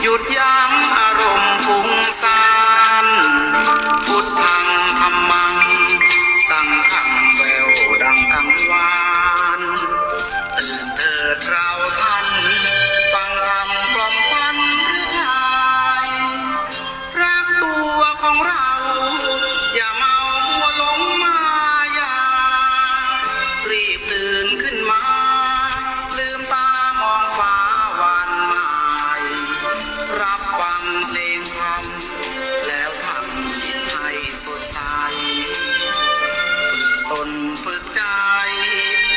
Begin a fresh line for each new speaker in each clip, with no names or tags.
หยุดยั้งอารมณ์ฟุ้งซ่านพุทธังธัมมังสังฆังแววดังกังวานตื่นเถิดเราท่านฟังธรรมกล่อมขวัญหรือไทยรักตัวของเราอย่าเมามัวหลงมายารีบตื่นขึ้นมาลืมตามองฟ้าวันใหม่รับฟังเพลงธรรมแล้วทำจิตให้สดใสฝึกตนฝึกใจ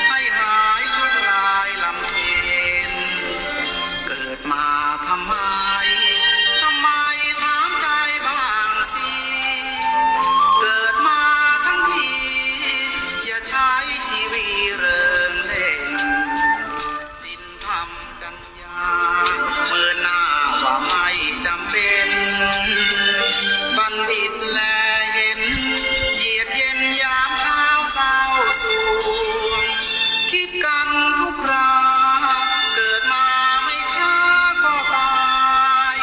ให้หายทุกข์ลายลำเค็ญเกิดมาทำไมถามใจบ้างสิเกิดมาทั้งทีอย่าใช้ชีวิตเริงเล่นศีลธรรมจัญญาเมื่อหน้าว่าไม่จำเป็นบัณฑิตแลเห็นเหยียดเย็นยามเช้าเศร้าสวงคิดกันทุกคราเกิดมาไม่ช้าก็ตาย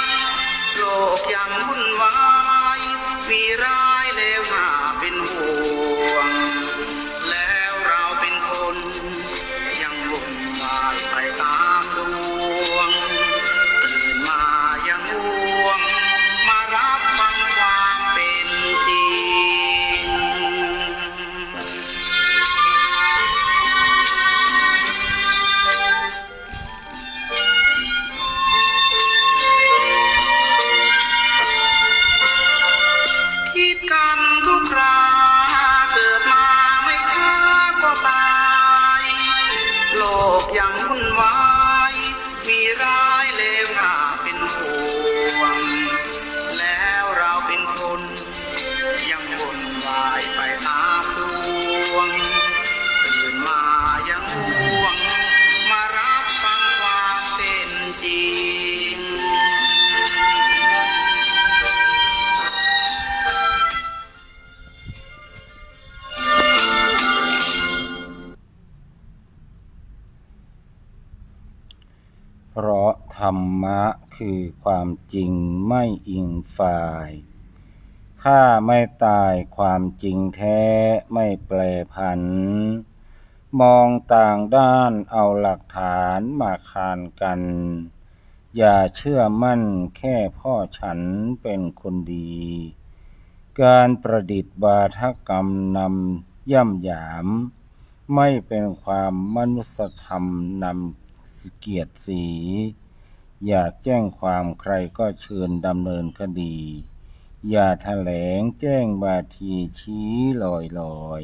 โลกยังวุ่นวายมีร้ายเลวน่าเป็นห่วงแล้วเราเป็นคนยังวุ่นวายไปตามดวงตื่นมายังห่วงมารับฟังความเป็นจริงคิดกันทุกคราเกิดมาไม่ช้าก็ตายโลกยังวุ่นวายมีร้ายเลวน่าเป็นห่วงแล้วเราเป็นคนยังวุ่นวายไปตามดวงตื่นมายังห่วงมารับฟังความเป็นจริง
เพราะธรรมะคือความจริงไม่อิงฝ่ายข้าไม่ตายความจริงแท้ไม่แปรผันมองต่างด้านเอาหลักฐานมาคานกันอย่าเชื่อมั่นแค่พ่อฉันเป็นคนดีการประดิษฐ์วาทกรรมนำย่ำหยามไม่เป็นความมนุสธรรมนำเกียรติสีอยากแจ้งความใครก็เชิญดำเนินคดีอย่าแถลงแจ้งบาทีชี้ลอย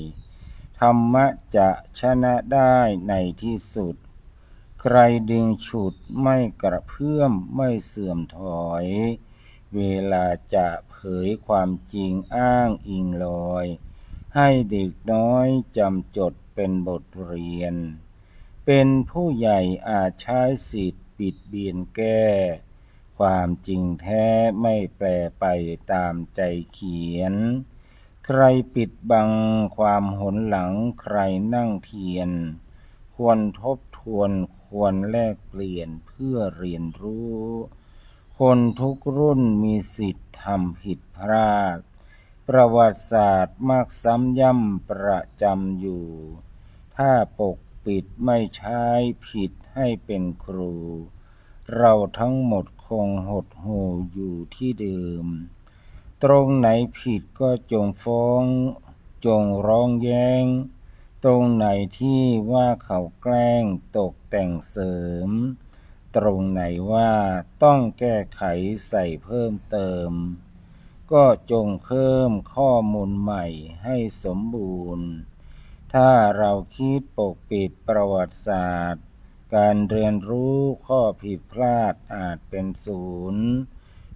ธรรมะจะชนะได้ในที่สุดใครดึงฉุดไม่กระเพื่อมไม่เสื่อมถอยเวลาจะเผยความจริงอ้างอิงลอยให้เด็กน้อยจำจดเป็นบทเรียนเป็นผู้ใหญ่อาจใช้สิทธิ์ปิดเบียนแก้ความจริงแท้ไม่แปรไปตามใจเขียนใครปิดบังความหนหลังใครนั่งเทียนควรทบทวนควรแลกเปลี่ยนเพื่อเรียนรู้คนทุกรุ่นมีสิทธิ์ทำผิดพลาดประวัติศาสตร์มักซ้ำย่ำประจำอยู่ถ้าปกปิดไม่ใช้ผิดให้เป็นครูเราทั้งหมดคงหดหู่อยู่ที่เดิมตรงไหนผิดก็จงฟ้องจงร้องแย้งตรงไหนที่ว่าเขาแกล้งตกแต่งเสริมตรงไหนว่าต้องแก้ไขใส่เพิ่มเติมก็จงเพิ่มข้อมูลใหม่ให้สมบูรณ์ถ้าเราคิดปกปิดประวัติศาสตร์การเรียนรู้ข้อผิดพลาดอาจเป็นศูนย์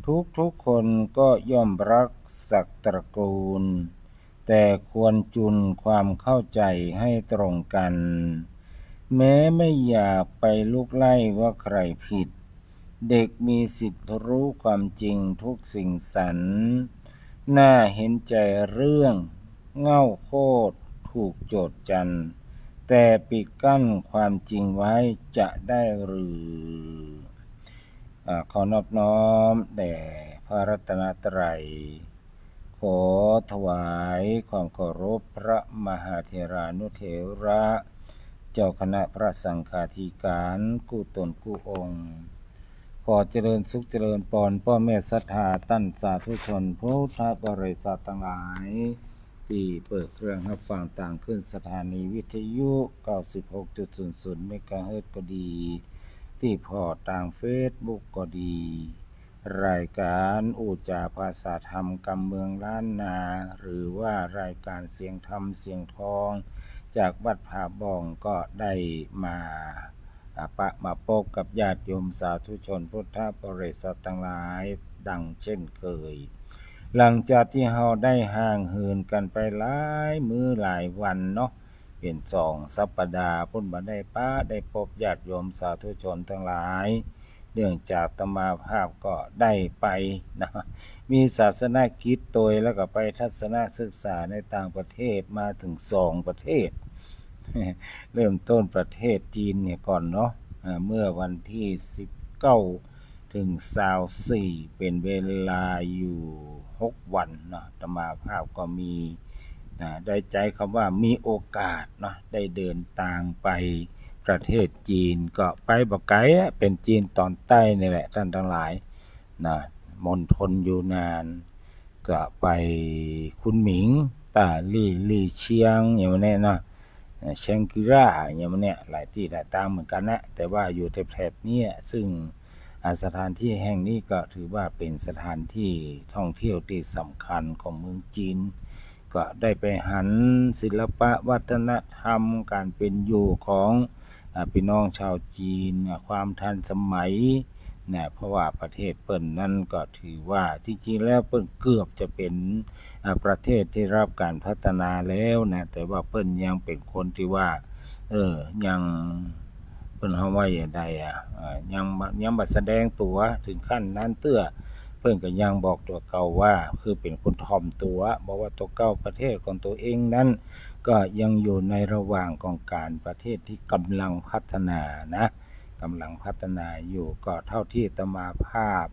ทุกคนก็ย่อมรักศักดิ์ตระกูลแต่ควรจุนความเข้าใจให้ตรงกันแม้ไม่อยากไปลุกไล่ว่าใครผิดเด็กมีสิทธิ์รู้ความจริงทุกสิ่งสรรน่าเห็นใจเรื่องเง่าโคตรถูกโจษจันแต่ปิดกั้นความจริงไว้จะได้หรือ ขอนอบน้อมแด่พระรัตนตรัยขอถวายความเคารพพระมหาเถรานุเถระเจ้าคณะพระสังฆาธิการกู้ตนกู้องค์ขอเจริญสุขเจริญพรพ่อแม่ศรัทธาตั้นสาธุชนพุทธบริษัททั้งหลายที่เปิดเครื่องรับฟังต่างขึ้นสถานีวิทยุ 96.00 เมกะเฮิรตซ์ก็ดีที่พอร์ตทางเฟซบุ๊กก็ดีรายการอุจาภาษาธรรมกำเมืองล้านนาหรือว่ารายการเสียงธรรมเสียงทองจากวัดผาบ่องก็ได้มามาพบกับญาติโยมสาธุชนพุทธบริษัททั้งหลายดังเช่นเคยหลังจากที่เราได้ห่างเหินกันไปหลายมื้อหลายวันเนาะเป็น2 สัปดาห์พุ่นบ่ได้พบญาติโยมสาธุชนทั้งหลายเนื่องจากอาตมาภาพก็ได้ไปนะมีศาสนกิจโดยแล้วก็ไปทัศนศึกษาในต่างประเทศมาถึง2 ประเทศ เริ่มต้นประเทศจีนเนี่ยก่อนเนาะเมื่อวันที่19ถึง24เป็นเวลาอยู่6วันเนาะอาตมาภาพก็มีได้ใจคำว่ามีโอกาสเนาะได้เดินทางไปประเทศจีนก็ไปบ่ไกลเป็นจีนตอนใต้นี่แหละท่านทั้งหลายนะมณฑลยูนานก็ไปคุนหมิงต้าลี่เชียงอย่างนี้เนาะเชงกิราอย่างนี้หลายที่หลายทางเหมือนกันนะแต่ว่าอยู่แถบๆนี้ซึ่งสถานที่แห่งนี้ก็ถือว่าเป็นสถานที่ท่องเที่ยวที่สำคัญของเมืองจีนก็ได้ไปหันศิลปะวัฒนธรรมการเป็นอยู่ของพี่น้องชาวจีนความทันสมัยนะเพราะว่าประเทศเปิ้นนั้นก็ถือว่าจริงๆแล้วเปิ้นเกือบจะเป็นประเทศที่รับการพัฒนาแล้วนะแต่ว่าเปิ้นยังเป็นคนที่ว่ายังเปิ้นเฮาว่าอย่างใดยังบ่แสดงตัวถึงขั้นนั้นเตื้อเพิ่นก็ยังบอกตัวเก่าว่าคือเป็นคนถ่อมตัวบอกว่าตัวเก่าประเทศของตัวเองนั้นก็ยังอยู่ในระหว่างของการประเทศที่กำลังพัฒนานะกำลังพัฒนาอยู่ก็เท่าที่อาตมาภาพ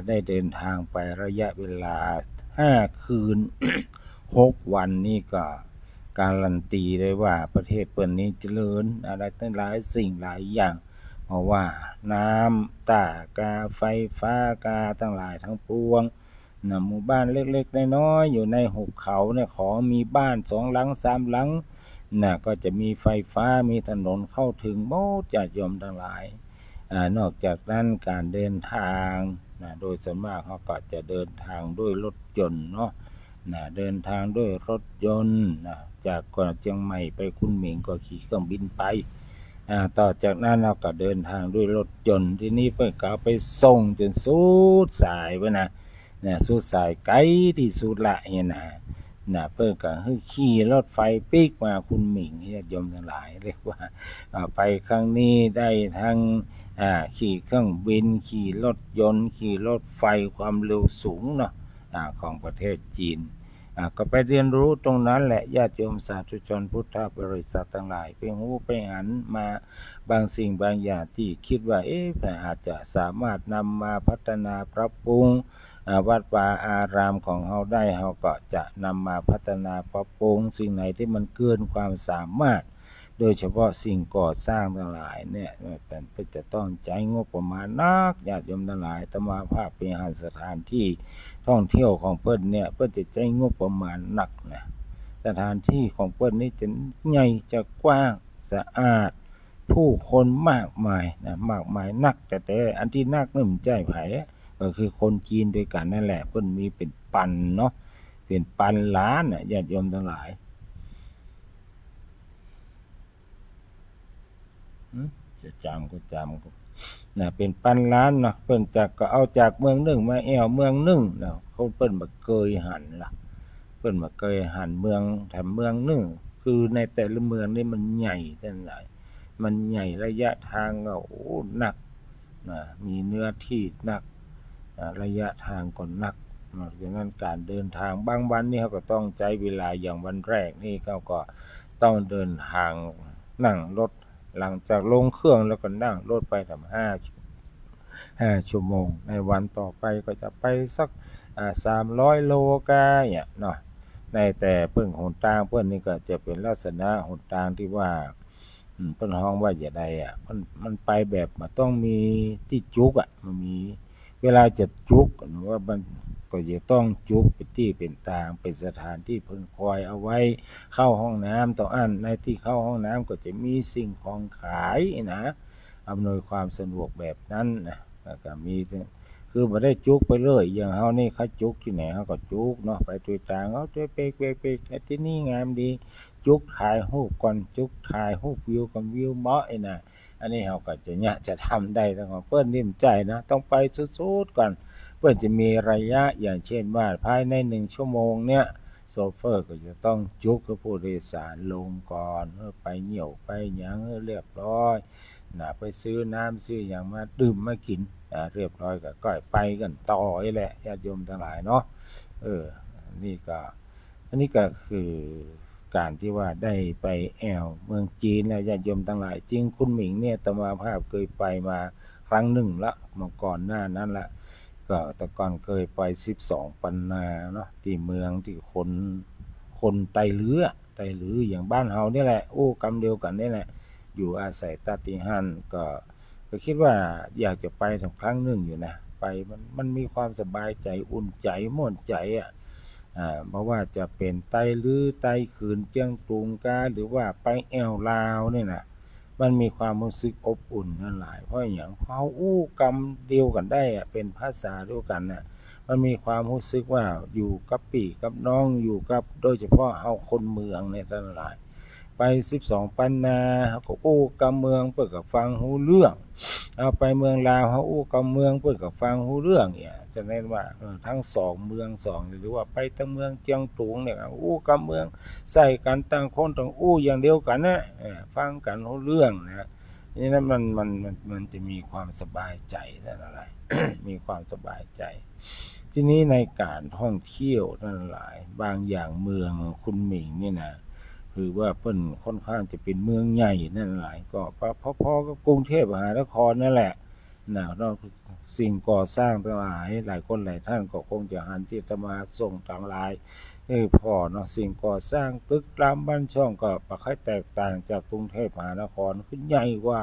ได้เดินทางไประยะเวลา5คืน 6วันนี่ก็การันตีได้ว่าประเทศเปิ้นนี้เจริญอะไรตั้งหลายสิ่งหลายอย่างเพราะว่าน้ำกาไฟฟ้ากาทั้งหลายทั้งปวงนะหมู่บ้านเล็กๆน้อยๆอยู่ในหุบเขาเนี่ยขอมีบ้าน2หลัง3หลังนะก็จะมีไฟฟ้ามีถนนเข้าถึงหมดญาติโยมทั้งหลายนอกจากนั้นการเดินทางนะโดยส่วนมากเขาก็จะเดินทางด้วยรถยนต์เนาะนะเดินทางด้วยรถยนต์นะจากเชียงใหม่ไปคุนหมิงก็ขี่เครื่องบินไปต่อจากนั้นเราก็เดินทางด้วยรถยนต์ที่นี่เพิ่นก็เอาไปส่งจนสุดสายไว้นะสุดสายไกลที่สุดละเนี่ยนะเพิ่นก็ขี่รถไฟปีกมาคุนหมิงญาติโยมทั้งหลายเรียกว่าไปครั้งนี้ได้ทั้งขี่เครื่องบินขี่รถยนต์ขี่รถไฟความเร็วสูงเนาะของประเทศจีนก็ไปเรียนรู้ตรงนั้นแหละญาติโยมสาธุชนพุทธบริษัททั้งหลายไปหูไปหันมาบางสิ่งบางอย่างที่คิดว่าอาจจะสามารถนำมาพัฒนาปรับปรุงวัดวาอารามของเราได้เราก็จะนำมาพัฒนาปรับปรุงสิ่งไหนที่มันเกินความสามารถโดยเฉพาะสิ่งก่อสร้างทั้งหลายเนี่ยเป็นจะต้องใช้งบประมาณนักญาติโยมทั้งหลายอาตมาภาพเป็นสถานที่ท่องเที่ยวของเปิ้นเนี่ยเปิ้นจะใช้งบประมาณหนักนะสถานที่ของเปิ้นนี่จะใหญ่จะกว้างสะอาดผู้คนมากมายนะมากมายนักแต่อันที่นักนี่มันใจไผก็คือคนจีนด้วยกันนั่นแหละเพิ่นมีเป็นพันเนาะเป็นพันล้านญาติโยมทั้งหลายจะจำก็เป็นพันล้านเนาะเพิ่นก็เอาจากเมืองนึงมาแอวเมืองนึงเนาะเขาเพิ่นบ่เคยหันล่ะเพิ่นบ่เคยหันเมืองแถมเมืองนึงคือในแต่ละเมืองนี่มันใหญ่จังได๋มันใหญ่ระยะทางก็หนักมีเนื้อที่หนักระยะทางก็หนักดังนั้นการเดินทางบางวันนี่เขาก็ต้องใช้เวลาอย่างวันแรกนี่เขาก็ต้องเดินทางนั่งรถหลังจากลงเครื่องแล้วก็นั่งรถไป 5 ชั่วโมงในวันต่อไปก็จะไปสัก300 โลก็เนี่ยเนาะในแต่เพิ่งหนทางเพิ่นนี่ก็จะเป็นลักษณะหนทางที่ว่าเพิ่นฮ้องว่าจะได้มันไปแบบมันต้องมีที่จุกมันมีเวลาจะจุกว่ามันก็จะต้องจุกเป็นที่เป็นทางเป็นสถานที่เพิ่นคอยเอาไว้เข้าห้องน้ำต้องอั้นในที่เข้าห้องน้ำก็จะมีสิ่งของขายนะอำนวยความสะดวกแบบนั้นนะแล้วก็มีคือบ่ได้จุกไปเลยอย่างเฮานี่เขาจุกที่ไหนเฮาก็จุกเนาะไปตุยตางเอาเป๊กๆๆที่นี่งามดีจุกถ่ายรูปก่อนจุกถ่ายรูปวิวก่อนวิวเหมาะน่ะอันนี้เฮาก็จะทำได้ต้องเพิ่นนิ่มใจนะต้องไปสุดๆก่อนเพิ่นจะมีระยะอย่างเช่นว่าภายใน1 ชั่วโมงเนี่ยโชเฟอร์ก็จะต้องจุกให้ผู้โดยสารลงก่อนไปเหี่ยวไปหยังให้เรียบร้อยนะไปซื้อน้ำซื้อหยังมาดื่มมากินเรียบร้อยก็ไปกันต่อนี่แหละญาติโยมทั้งหลายเนาะอันนี้ก็คือการที่ว่าได้ไปแอวเมืองจีนแล้วญาติโยมทั้งหลายจริงคุณหมิงเนี่ยอาตมาภาพเคยไปมาครั้งหนึ่งละเมื่อก่อนหน้านั้นละก็แต่ก่อนเคยไป12 ปันนาเนาะที่เมืองที่คนไตลืออย่างบ้านเฮานี่แหละโอ้กำเดียวกันนี่แหละอยู่อาศัยตาติหันก็คิดว่าอยากจะไปสักครั้งหนึ่งอยู่นะไปมันมีความสบายใจอุ่นใจม่วนใจเพราะว่าจะเป็นไตลือไตขืนเจียงตุงกาหรือว่าไปแอวลาวเนี่ยนะมันมีความรู้สึกอบอุ่นนั่นหลายเพราะอย่างเฮาอู้กำเดียวกันได้เป็นภาษาเดียวกันน่ะมันมีความรู้สึกว่าอยู่กับพี่กับน้องอยู่กับโดยเฉพาะเฮาคนเมืองเนี่ยทั้งหลายไป12 ปันนาเฮาก็อู้กับเมืองเพิ่นก็ฟังรู้เรื่องเอาไปเมืองลาวเฮาอู้กับเมืองเพิ่นก็ฟังรู้เรื่องเนี่ยฉะนั้นว่าทั้ง2 เมือง2หรือว่าไปทั้งเมืองเจียงตุงเนี่ยอู้กับเมืองใส่กันต่างคนต่างอู้อย่างเดียวกันนะฟังกันรู้เรื่องนะนี่นั้นมันจะมีความสบายใจนั่นอะไร มีความสบายใจทีนี้ในการท่องเที่ยวนั่นหลายบางอย่างเมืองคุณหมิงนี่นะคือว่าเพิ่นค่อนข้างจะเป็นเมืองใหญ่นั่นหลายก็พอๆกับกรุงเทพมหานครนั่นแหละนะเนาะสิ่งก่อสร้างทั้งหลายหลายคนหลายท่านก็คงจะหันที่จะมาส่งทางไลน์พอเนาะสิ่งก่อสร้างตึกรามบ้านช่องก็บ่ค่อยแตกต่างจากกรุงเทพมหานครคือใหญ่กว่า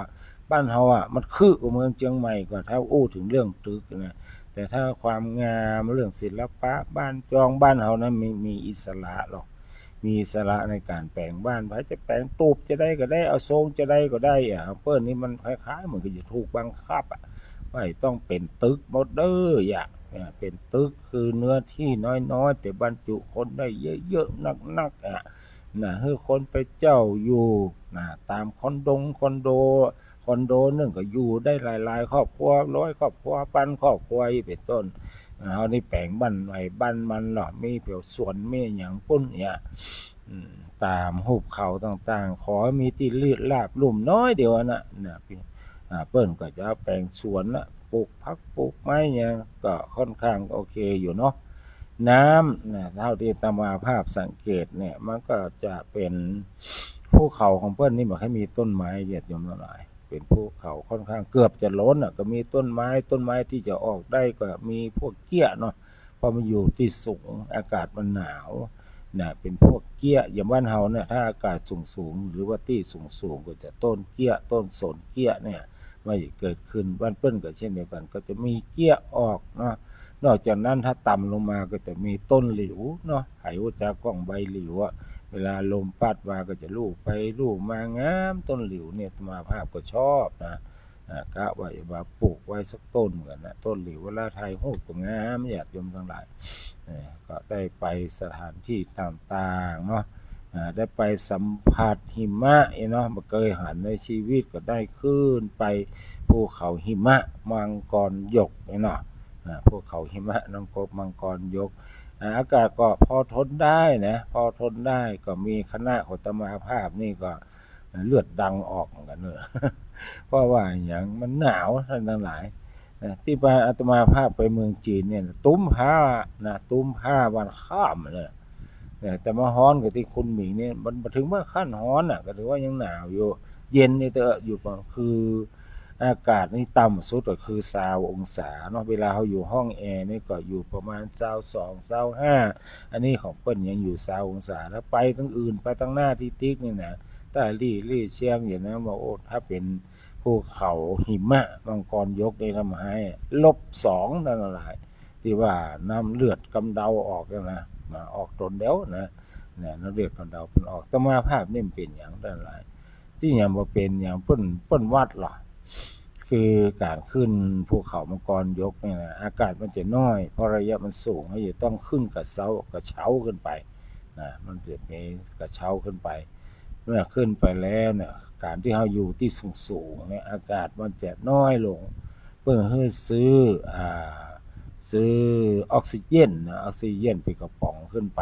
บ้านเฮามันคือกว่าเมืองเชียงใหม่ก็ถ้าอู้ถึงเรื่องตึกนะแต่ถ้าความงามเรื่องศิลปะบ้านจองบ้านเฮานั้นมีอิสระหรอกมีอิสระในการแปลงบ้านไผจะแปลงตูบจะได้ก็ได้เอาทรงจะได้ก็ได้เปิ้นนี่มันคล้ายๆเหมือนกับจะถูกบังคับว่าต้องเป็นตึกหมดเด้อเป็นตึกคือเนื้อที่น้อยๆแต่บรรจุคนได้เยอะๆนักๆให้คนไปเจ้าอยู่ตามคอนโดนึงก็อยู่ได้หลายๆครอบครัว100 ครอบครัวพันครอบครัวเป็นต้นเฮานี่แปลงบ้านไว้บ้านมันเนาะมีเปี่ยวสวนมีหยังปุ้นเนี่ยตามหุบเขาต่างๆขอมีที่ลืดลาบลุ่มน้อยเดียวน่ะเปิ้นก็จะแปลงสวนปลูกผักปลูกไม้หยังก็ค่อนข้างโอเคอยู่เนาะน้ำเท่าที่อาตมาภาพสังเกตเนี่ยมันก็จะเป็นภูเขาของเปิ้นนี่บ่ค่อยมีต้นไม้ญาติโยมทั้งหลายเป็นภูเขาค่อนข้างเกือบจะล้นก็มีต้นไม้ที่จะออกได้ก็มีพวกเกี้ยเนาะเพราะมันอยู่ที่สูงอากาศมันหนาวเป็นพวกเกี้ยอย่างบ้านเฮาเนี่ยถ้าอากาศสูงหรือว่าที่สูงก็จะต้นเกี้ยต้นสนเกี้ยเนี่ยมันจะเกิดขึ้นบ้านเปิ้นก็เช่นเดียวกันก็จะมีเกี้ยออกเนาะนอกจากนั้นถ้าต่ำลงมาก็จะมีต้นหลิวเนาะไผรู้จักก้องใบหลิวเวลาลมพัดมาก็จะลูบไปลูบมางามต้นหลิวเนี่ยอาตมาภาพก็ชอบนะกะว่าปลูกไว้สักต้นกันนะต้นหลิวเวลาถ่ายรูปก็งามญาติโยมทั้งหลายก็ได้ไปสถานที่ต่างๆเนาะได้ไปสัมผัสหิมะเนาะบ่เคยหันในชีวิตก็ได้ขึ้นไปภูเขาหิมะมังกรยกเนาะภูเขาหิมะมังกรยกอากาศก็พอทนได้นะพอทนได้ก็มีคณะของอาตมาภาพนี่ก็เลือดดังออกเหมือนกันเนอะ เพราะว่าอย่างมันหนาวท่านทั้งหลายที่ไปอาตมาภาพไปเมืองจีนเนี่ยตุ้มผ้าวันข้ามเลยแต่มาฮ้อนกับที่คุณหมิงเนี่ยมันถึงว่าขั้นฮ้อนก็ถือว่ายังหนาวอยู่เย็นนี่เตอะอยู่ก็คือ อากาศนี่ต่ำสุดก็คือ20องศาเนาะเวลาเขาอยู่ห้องแอร์นี่ก็อยู่ประมาณ22 25อันนี้ของเปิ้นยังอยู่20องศาแล้วไปทั้งอื่นไปทั้งหน้าที่ติ๊กนี่นะใต้ลี่เชียงอย่างนั้นว่าโอ้ถ้าเป็นภูเขาหิมะมังกรยกได้ทำให้-2นั่นแหละที่ว่าน้ำเลือดกำเดาออกนะออกตนเดียวนะเนี่ยน้ำเลือดกำเดาเพิ่นออกแต่มาภาพนี่มันเป็นหยังนั่นหลายที่ยังบ่เป็นหยังเปิ้นวัดหรอคือการขึ้นภูเขามังกรยกเนี่ยนะอากาศมันจะน้อยเพราะระยะมันสูงเขาจะต้องขึ้นกระเช้าขึ้นไปนะมันจะมีกระเช้าขึ้นไปเมื่อขึ้นไปแล้วเนี่ยการที่เราอยู่ที่สูงๆเนี่ยอากาศมันจะน้อยลงเพื่อให้ซื้อออกซิเจนนะออกซิเจนเป็นกระป๋องขึ้นไป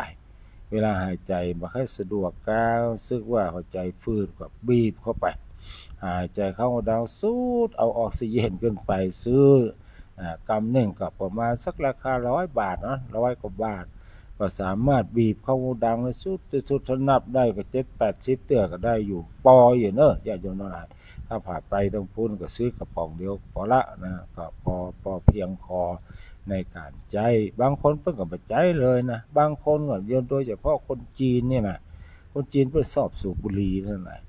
เวลาหายใจบ่ค่อยสะดวกก้าวซึกว่าหัวใจฝืดก็บีบเข้าไปหายใจเข้าดาวสูดเอาออกซิเจนขึ้นไปซื้อกำหนึ่งก็ประมาณสักราคา100 บาทเนาะ100 กว่าบาทก็สามารถบีบเข้าดังเลยสุดนับได้ก็7-80เตื้อก็ได้อยู่ปออยู่เนอะญาติโยมทั้งหลายถ้าผ่านไปตรงพุ้นก็ซื้อกระป๋องเดียวพอละนะก็พอเพียงพอในการใจบางคนเพิ่นก็บ่ใจเลยนะบางคนก็โดยเฉพาะคนจีนเนี่ยนะคนจีนเพิ่นชอบสูบบุหรี่นั่นแหละ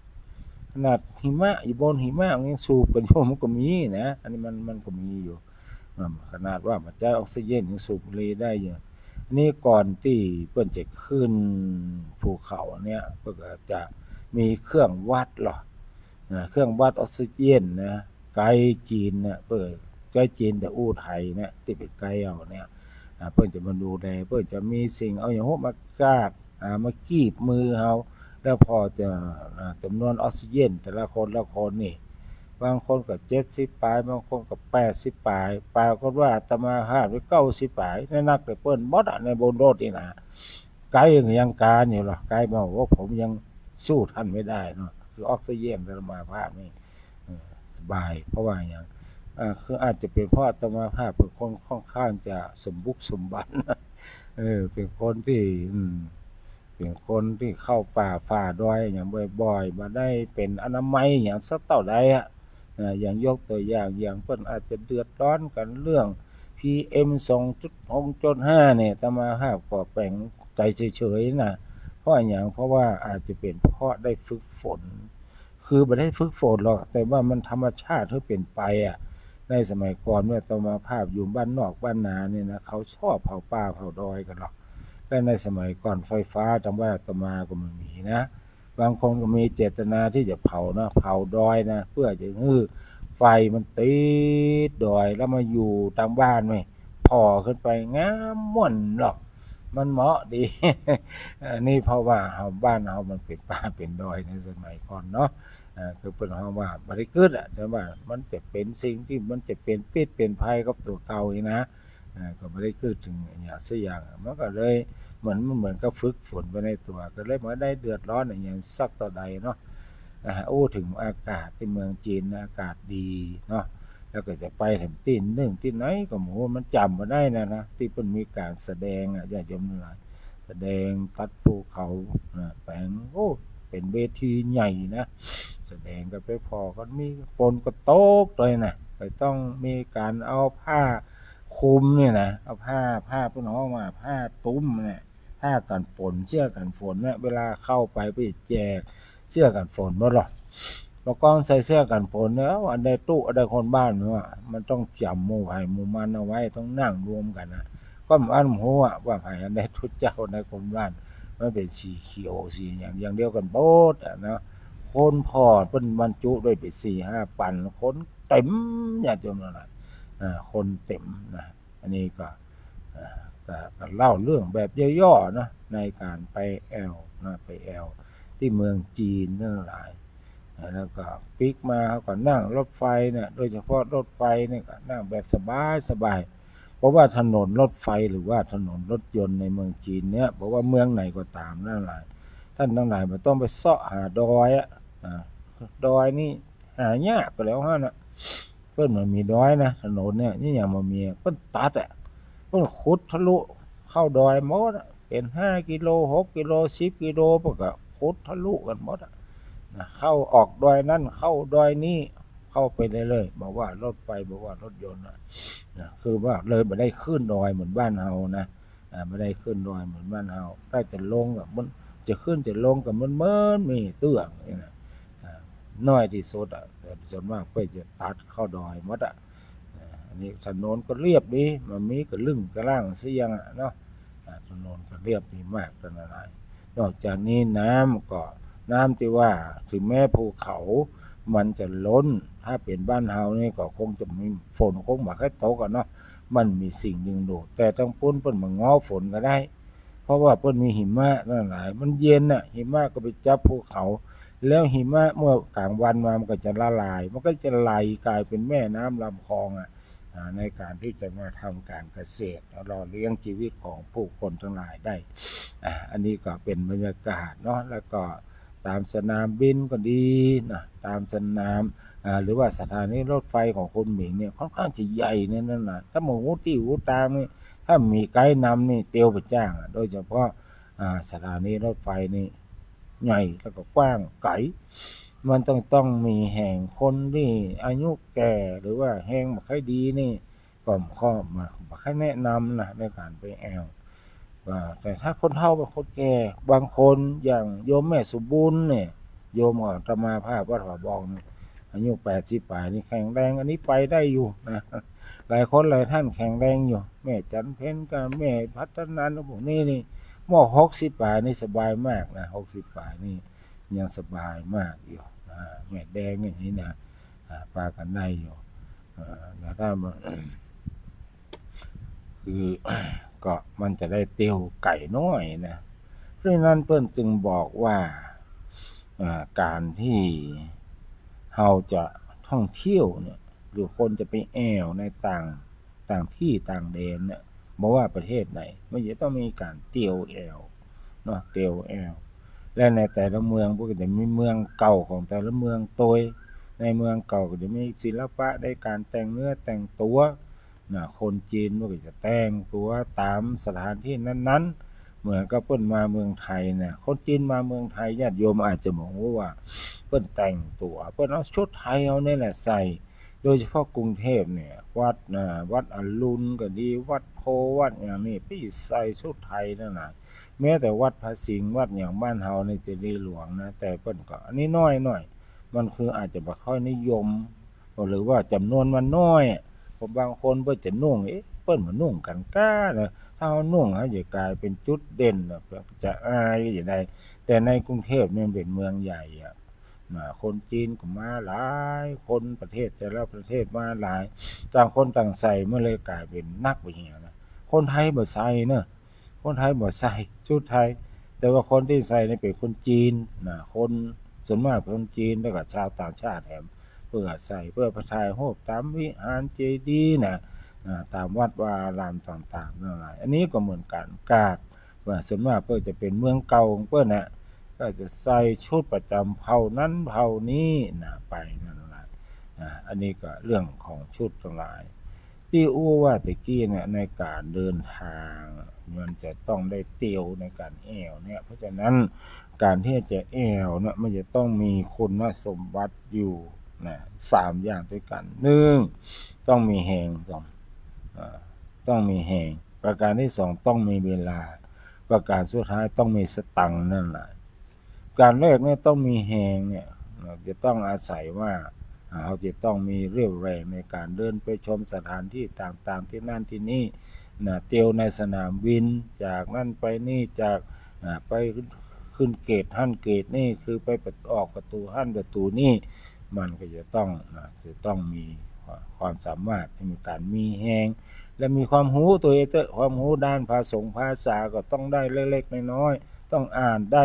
ขนาดหิมะอยู่บนหิมะยังสูบกันอยู่มันก็มีนะอันนี้มันก็มีอยู่ขนาดว่าปัจจัยออกซิเจนยังสูบบุหรี่ได้อยู่อันนี้ก่อนที่เปิ้นจะขึ้นภูเขาเนี่ยเพิ่นก็จะมีเครื่องวัดหรอเครื่องวัดออกซิเจนนะไกด์จีนเนี่ยเปิ้นไกด์จีนแต่อู้ไทยเนี่ยที่เป็นไกด์เอาเนี่ยเพิ่นจะมาดูแลเพิ่นจะมีสิ่งเอาอย่างพวกมากาดมากีบมือเฮาแล้วพอจะจำนวนออกซิเจนแต่ละคนนี่บางคนก็70ปลายบางคนก็80ปลายปรากฏว่าอาตมาภาพไว้90ปลายในนักแต่เปิ้นหมดในบนรถนี่นะไกด์ยังการอยู่หรอไกด์บอกว่าผมยังสู้ท่านไม่ได้เนาะคือออกซิเจนอาตมาภาพนี่สบายเพราะว่าอย่างคืออาจจะเป็นเพราะอาตมาภาพเป็นคนค่อนข้างจะสมบุกสมบันเป็นคนที่เป็นคนที่เข้าป่าฝ่าดอยอย่างบ่อยๆมาได้เป็นอนามัยอย่างสักเท่าใดอย่างยกตัวอย่างเพิ่นอาจจะเดือดร้อนกันเรื่อง PM 2.6.5 เนี่ยอาตมาภาพก็แปลงใจเฉยๆนะเพราะอย่างเพราะว่าอาจจะเป็นเพราะได้ฝึกฝนคือบ่ได้ฝึกฝนหรอกแต่ว่ามันธรรมชาติที่เป็นไปในสมัยก่อนเมื่ออาตมาภาพอยู่บ้านนอกบ้านนาเนี่ยนะเขาชอบเผาป่าเผาดอยกันหรอกและในสมัยก่อนไฟฟ้าจำว่าอาตมาก็ไม่มีนะบางคนก็มีเจตนาที่จะเผานะเผาดอยนะเพื่อจะให้ไฟมันติดดอยแล้วมาอยู่ตามบ้านไหมพอขึ้นไปงามม่วนหรอกมันเหมาะดี อันนี้เพราะว่าบ้านเรามันเป็นป่าเป็นดอยในสมัยก่อนเนาะคือเป็นเพราะว่าบริกิดแต่ว่ามันจะเป็นสิ่งที่มันจะเป็นพิษเป็นภัยกับตัวเก่าอีกนะก็ไม่ได้คือถึงอย่างสักอย่างมันก็เลยเหมือนกับฝึกฝนไปในตัวก็เลยไม่ได้เดือดร้อนอย่างสักต่อใดเนาะโอ้ถึงอากาศที่เมืองจีนอากาศดีเนาะแล้วก็จะไปถึงที่หนึ่งที่ไหนก็หมูมันจำมาได้นะที่เพิ่นมีการแสดงญาติโยมทั้งหลายแสดงตัดภูเขาแปลงโอ้เป็นเวทีใหญ่นะแสดงกันไปพอก็มีฝนก็ตกเลยนะก็ต้องมีการเอาผ้าคลุมเนี่ยนะเอาผ้าเพิ่นเอามาผ้าตุ้มเนี่ยผ้ากันฝนเสื้อกันฝนเนี่ยเวลาเข้าไปแจกเสื้อกันฝนบ่หรอกแล้วก็ใส่เสื้อกันฝนแล้วอันใดตู้อันใดคนบ้านมันต้องจำหมู่ไผหมู่มันเอาไว้ต้องนั่งรวมกันนะก็มันฮู้ว่าไผอันใดทุกเจ้าในคนบ้านมันเป็นสีเขียวสีอย่างเดียวกันโบดเนาะคนพอเพิ่นบรรจุด้วยเป็น 4-5 ปันคนเต็มญาติโยมนั่นน่ะคนเต็มนะอันนี้ก็เล่าเรื่องแบบย่อๆเนาะในการไปแอลนะไปแอลที่เมืองจีนนั่นหลายแล้วก็ปิกมาเขาก็นั่งรถไฟเนี่ยโดยเฉพาะรถไฟเนี่ยก็นั่งแบบสบายเพราะว่าถนนรถไฟหรือว่าถนนรถยนต์ในเมืองจีนเนี่ยบอกว่าเมืองไหนก็ตามนั่นหลายท่านทั้งหลายมันต้องไปเสาะหาดอยดอยนี่หายากไปแล้วฮะนะเพิ่นมันมีดอยนะถนนเนี่ยนี่อย่างมันมีเพิ่นตัดเพิ่นขุดทะลุเข้าดอยหมดเป็น5กิโล6กิโล10กิโลพวกก็ขุดทะลุกันหมดเข้าออกดอยนั่นเข้าดอยนี้
เข้าไปได้เลยบอกว่ารถไฟบอกว่ารถยนต์นะคือว่าเลยไม่ได้ขึ้นดอยเหมือนบ้านเฮานะไม่ได้ขึ้นดอยเหมือนบ้านเฮาถ้าจะลงกับมันจะขึ้นจะลงกับมันมีเตื้องนี่นะน้อยที่สุดแต่ส่วนมากไปจะตัดเข้าดอยหมดอันนี้ถนนก็เรียบดีมันมีก็ลึ่งกระล่างเสียงเนาะถนนก็เรียบดีมากตอนนั้นนอกจากนี้น้ำก็น้ำที่ว่าถึงแม้ภูเขามันจะล้นถ้าเป็นบ้านเฮานี่ก็คงจะมีฝนคงมาแค่ตกเนาะมันมีสิ่งดึงดูดแต่ทั้งปุ้นเปิ้นมาง้อฝนก็ได้เพราะว่าเปิ้นมีหิมะนั่นหลายมันเย็นหิมะก็ไปจับภูเขาแล้วหิมะเมื่อกลางวันมามันก็จะละลายมันก็จะไหลกลายเป็นแม่น้ำลำคลองในการที่จะมาทำการเกษตรรอเลี้ยงชีวิตของผู้คนทั้งหลายได้อันนี้ก็เป็นบรรยากาศเนาะแล้วก็ตามสนามบินก็ดีนะตามสนามหรือว่าสถานีรถไฟของคุณหมิงเนี่ยค่อนข้างจะใหญ่เนี่ยนั่นนะถ้าหมูตี้หูตามนี่ถ้ามีไกด์นำนี่เตียวไปจ้างโดยเฉพาะสถานีรถไฟนี่ใหญ่แล้วก็กว้างไกลมันต้องมีแห่งคนที่อายุแก่หรือว่าแห่งบ่ค่อยดีนี่ก็ข้อมาบ่ค่อยแนะนำนะในการไปแอวแต่ถ้าคนเฒ่าเป็นคนแก่บางคนอย่างโยมแม่สุบุญเนี่ยโยมอาตมาภาพวัดผาบองอายุ80ปลายนี่แข็งแรงอันนี้ไปได้อยู่นะหลายคนหลายท่านแข็งแรงอยู่แม่จันเพ็ญกับแม่พัฒนันท์พวกนี้นี่ม60ปลายนี่สบายมากนะ60ปลายนี่ยังสบายมากอยู่แม่แดงอย่างนี้นะปากันได้อยู่แล้วถ้าคือก็มันจะได้เตียวไก่น้อยนะเพราะฉะนั้นเพิ่นจึงบอกว่าการที่เฮาจะท่องเที่ยวเนี่ยหรือคนจะไปแอวในต่างที่ต่างแดนเนี่ยบ่ว่าประเทศไหนมันจะต้องมีการเตียวแอวเนาะเตียวแอวและในแต่ละเมืองพวกก็จะมีเมืองเก่าของแต่ละเมืองโดยในเมืองเก่าก็จะมีศิลปะในการแต่งเนื้อแต่งตัวคนจีนพวกก็จะแต่งตัวตามสถานที่นั้นๆเหมือนกับเพิ่นมาเมืองไทยเนี่ยคนจีนมาเมืองไทยญาติโยมอาจจะมองว่าเพิ่นแต่งตัวเพิ่นเอาชุดไทยเอานี่แหละใส่โดยเฉพาะกรุงเทพเนี่ยวัดอรุณก็ดีวัดโพวัดอย่างนี้พี่ใส่ชุดไทยนั่นน่ะแม้แต่วัดพระสิงห์วัดอย่างบ้านเฮาในเจดีย์หลวงนะแต่เพิ่นก็อันนี้น้อยมันคืออาจจะบ่ค่อยนิยมหรือว่าจำนวนมันน้อยเพราะบางคนเพิ่นจะนุ่งเปิ้นมานุ่งกันก้านะถ้าเฮานุ่งจะกลายเป็นจุดเด่นจะอายอย่างใดแต่ในกรุงเทพเนี่ยเป็นเมืองใหญ่คนจีนก็มาหลายคนประเทศแต่ละประเทศมาหลายต่างคนต่างใส่มันเลยกลายเป็นนักไปอย่างนี้นะคนไทยบ่ใส่เนอะคนไทยบ่ใส่ชุดไทยแต่ว่าคนที่ใส่นี่เป็นคนจีนคนส่วนมากเป็นคนจีนแล้วก็ชาวต่างชาติแถมเพื่อใส่เพื่อไปถ่ายรูปตามวิหารเจดีย์ตามวัดวาอารามต่างๆนั่นแหละอันนี้ก็เหมือนกันว่าส่วนมากเพื่อจะเป็นเมืองเก่าของเปิ้นก็จะใส่ชุดประจำเผ่านั้นเผ่านี้ไปนั่นแหละอันนี้ก็เรื่องของชุดทั้งหลายที่ว่าตะกี้เนี่ยในการเดินทางมันจะต้องได้เตียวในการแอวเนี่ยเพราะฉะนั้นการที่จะแอวเนี่ยมันจะต้องมีคุณสมบัติอยู่3อย่างด้วยกัน1ต้องมีแหงต้องมีแหงประการที่2ต้องมีเวลาประการสุดท้ายต้องมีสตังค์นั่นแหละการแรกเนี่ยต้องมีแหงเนี่ยจะต้องอาศัยว่าเราจะต้องมีเรี่ยวแรงในการเดินไปชมสถานที่ต่างๆที่นั่นที่นี่เตียวในสนามบินจากนั่นไปนี่จากไปขึ้นเกตหั่นเกตนี่คือไปออกประตูหั่นประตูนี่มันก็จะต้องมีความสามารถในการมีแหงและมีความรู้ตัวความรู้ด้านภาษาก็ต้องได้เล็กๆน้อยๆต้องอ่านได้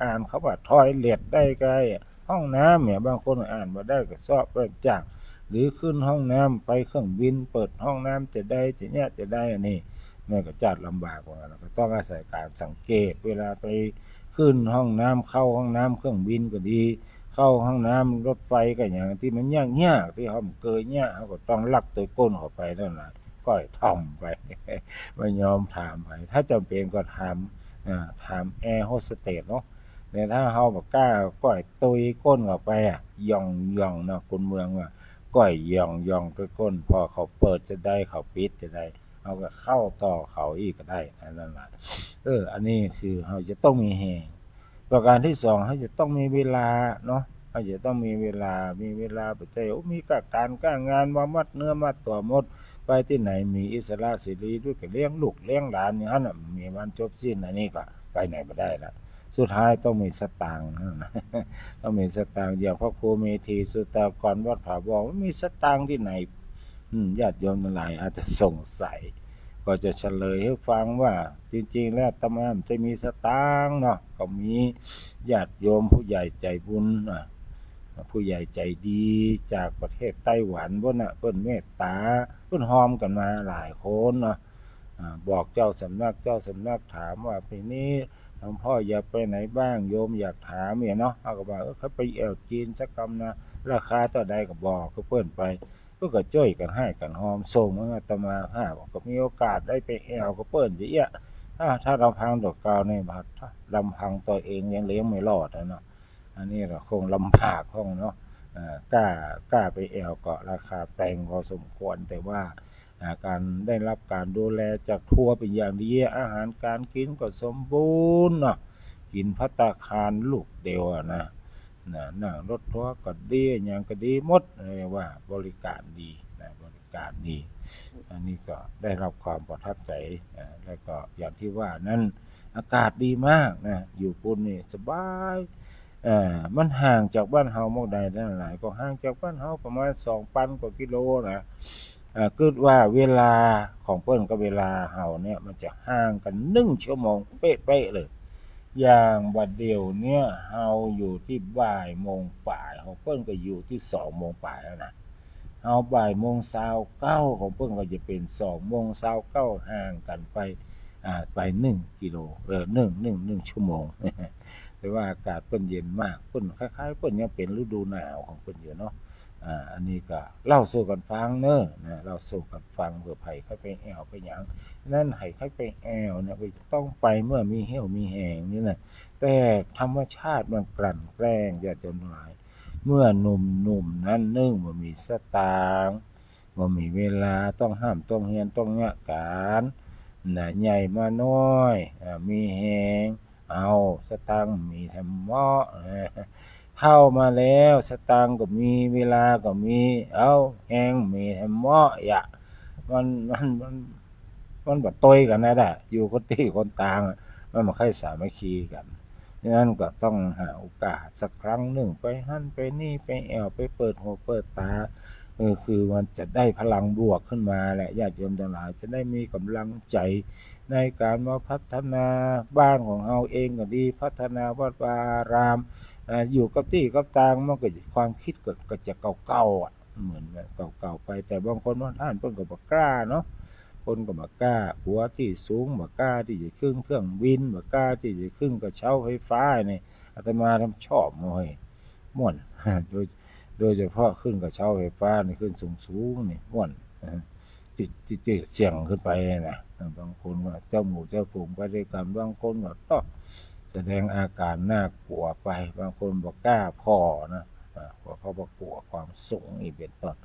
อ่านเขาว่าทอยเล็ดได้ไกลห้องน้ำเนี่ยบางคนอ่านบ่ได้ก็สอบเปิดจากหรือขึ้นห้องน้ำไปเครื่องบินเปิดห้องน้ำจะได้จะได้อันนี้มันก็จัดลำบากกว่าก็ต้องอาศัยการสังเกตเวลาไปขึ้นห้องน้ำเข้าห้องน้ำเครื่องบินก็ดีเข้าห้องน้ำรถไฟก็อย่างที่มันยากที่เขาเคยเขาก็ต้องลักตัวก้นเข้าไปนั่นแหละก็ท่อมไปไม่ยอมถามไปถ้าจำเป็นก็ถามแอร์โฮสเตสเนาะแต่ถ้าเฮาบ่กล้าก็ตุยก้นเข้าไปย่องเนาะคนเมือง ก้อยย่องไปก้นพอเขาเปิดจะได้เขาปิดจะได้เอาก็เข้าต่อเขาอีกก็ได้นั่นแหละอันนี้คือเราจะต้องมีแหงประการที่2เราจะต้องมีเวลาเนาะเราจะต้องมีเวลาไปใจมีการงานมามัดเนื้อมัดตัวหมดไปที่ไหนมีอิสระเสรีด้วยกับเลี้ยงลูกเลี้ยงหลานอย่างนั้นมีวันจบสิ้นอันนี้ก็ไปไหนไม่ได้ละสุดท้ายต้องมีสตางค์ต้องมีสตางค์อย่างพระครูเมธีสุตากรวัดผาบอกว่ามีสตางค์ที่ไหนญาติโยมหลายอาจจะสงสัยก็จะเฉลยให้ฟังว่าจริงๆแล้วอาตมาจะมีสตางค์เนาะก็มีญาติโยมผู้ใหญ่ใจบุญผู้ใหญ่ใจดีจากประเทศไต้หวันเพิ่นเมตตาเพิ่นหอมกันมาหลายคนเนาะบอกเจ้าสำนักถามว่าปีนี้หลวงพ่ออยากไปไหนบ้างโยมอยากถามเนี่ยเนาะเขาก็บอกเขาไปแอวจีนสักกำนะราคาเท่าใดก็บอกก็เพิ่นไปก็จ้อยกันให้กันหอมส่งมาอาตมาบอกก็มีโอกาสได้ไปแอวก็เปิ้นสิเอี้ยถ้าลำพังดอกกาวในบัดลำพังตัวเองยังเลี้ยงไม่รอดเนาะอันนี้เราคงลำบากห้องเนาะกล้าไปแอวก็ราคาแพงพอสมควรแต่ว่าการได้รับการดูแลจากทัวร์เป็นอย่างดีอาหารการกินก็สมบูรณ์เนาะกินภัตตาคารลูกเดียวนะนั่งรถทัวร์ก็ดีอย่างก็ดีหมดเลยว่าบริการดีบริการดีอันนี้ก็ได้รับความประทับใจแล้วก็อย่างที่ว่านั้นอากาศดีมากนะอยู่ปุ่นนี่สบายมันห่างจากบ้านเฮาหม้องใดนั่นหลายก็ห่างจากบ้านเฮาประมาณ 2,000 กว่ากิโลนะคิดว่าเวลาของเพิ่นกับเวลาเฮาเนี่ยมันจะห่างกัน1ชั่วโมงเป๊ะๆเลยอย่างบัดเดียวเนี่ยเฮาอยู่ที่บ่ายโมงปลายของเพิ่นก็อยู่ที่2โมงปลายแล้วนะเฮาบ่ายโมง29ของเพิ่นก็จะเป็น2โมง29ห่างกันไป1กิโล1ชั่วโมงแต่ว่าอากาศเพิ่นเย็นมากเพิ่นคล้ายๆเพิ่นยังเป็นฤดูหนาวของเพิ่นอยู่เนาะอันนี้ก็เล่าสู่กันฟังเนอะเล่าสู่กันฟังเผื่อไผเขาไปแอวไปหยังนั่นให้เขาไปแอวเนี่ยก็ต้องไปเมื่อมีเหี้ยวมีแหงนี่น่ะแต่ธรรมชาติมันกลั่นแกล้งญาติโยมทั้งหลายเมื่อหนุ่มนั้นบ่มีสตางค์บ่มีเวลาต้องห้ามต้องเฮียนต้องยะการใหญ่มาน้อยมีแหงเอาสตางค์มีแถมเหมาะเข้ามาแล้วสตางค์ก็มีเวลาก็มีเอาแหงมีแถมเหมาะมันบ่ตยกันนะอยู่คนตีคนต่างมันบ่ค่อยสามัคคีกันฉะนั้นก็ต้องหาโอกาสสักครั้งหนึ่งไปหั่นไปนี่ไปแอวไปเปิดหูเปิดตาคือมันจะได้พลังบวกขึ้นมาแหละญาติโยมทั้งหลายจะได้มีกำลังใจในการมาพัฒนาบ้านของเราเองก็ดีพัฒนาวัดวาอารามอยู่กับที่กับทางมันก็ความคิดก็จะเก่าๆเหมือนเก่าๆไปแต่บางคนว่าท่านเพิ่นก็บ่กล้าเนาะคนก็บ่กล้าหัวที่สูงบ่กล้าที่จะขึ้นเครื่องบินบ่กล้าที่จะขึ้นกระเช้าไฟฟ้านี่อาตมาชอบม่วน โดยเฉพาะขึ้นกระเช้าไฟฟ้านี่ขึ้นสูงๆนี่ม่วนจิตเสี่ยงขึ้นไปนะบางคนก็เจ้าหมู่เจ้าฝูงไปด้วยกันบางคนก็ต้องแสดงอาการน่ากลัวไปบางคนบ่กล้าพอนะเพราะเขาบ่กลัวความสูงอีกเป็นต้น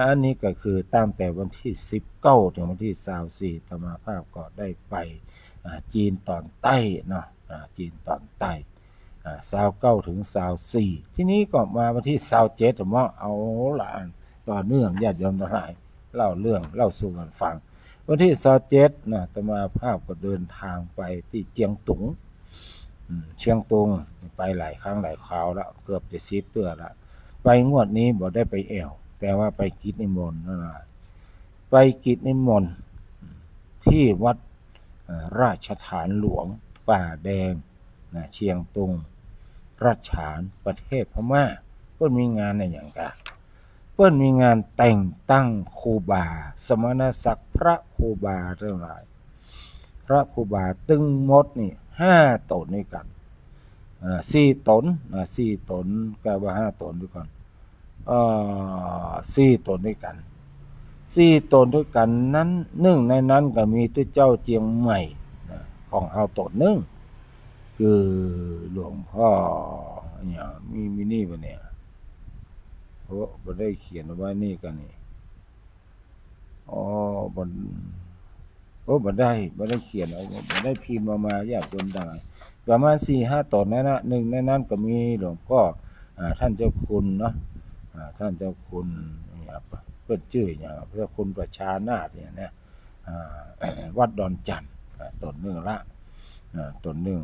อันนี้ก็คือตั้งแต่วันที่19ถึงวันที่24อาตมาภาพก็ได้ไปจีนตอนใต้เนาะจีนตอนใต้29ถึง24ทีนี้ก็มาวันที่27ผมว่าเอาล่ะต่อเนื่องญาติโยมทั้งหลายเล่าสู่กันฟังวันที่27นะอาตมาภาพก็เดินทางไปที่เชียงตุงไปหลายครั้งหลายคราวแล้วเกือบจะ10เทื่อแล้วไปงวดนี้บ่ได้ไปแอวแต่ว่าไปกิจนิมนต์นั่นล่ะไปกิจนิมนต์ที่วัดราชฐานหลวงป่าแดงเชียงตุงราชฐานประเทศพม่าเพิ่นมีงานอะไรอย่างกะเพิ่นมีงานแต่งตั้งครูบาสมณศักดิ์พระครูบาทั้งหลายพระครูบาตึงหมดนี่5ตนด้วยกัน4ตน4ตนก็ว่า5ตนด้วยกัน4ตนด้วยกัน4ตนด้วยกันนั้นหนึ่งในนั้นก็มีตัวเจ้าเจียงใหม่ของเฮาตนนึงคือหลวงพ่อเนี่ยมีนี่บ่เนี่ยผ บ่ได้เขียนไว้นี่กันนี่อ๋อบ่บ่ได้เขียนเอาบ่ได้พิมพ์มาญาติโยมดังประมาณ 4-5 ตนนั่นน่ะหนึ่งในนั้นก็มีหลวงพ่อท่านเจ้าคุณเนาะท่านเจ้าคุณเพิ่นชื่อหยังพระคุณประชานาถเนี่ยนะวัดดอนจันทน์ตนหนึ่งละตนหนึ่ง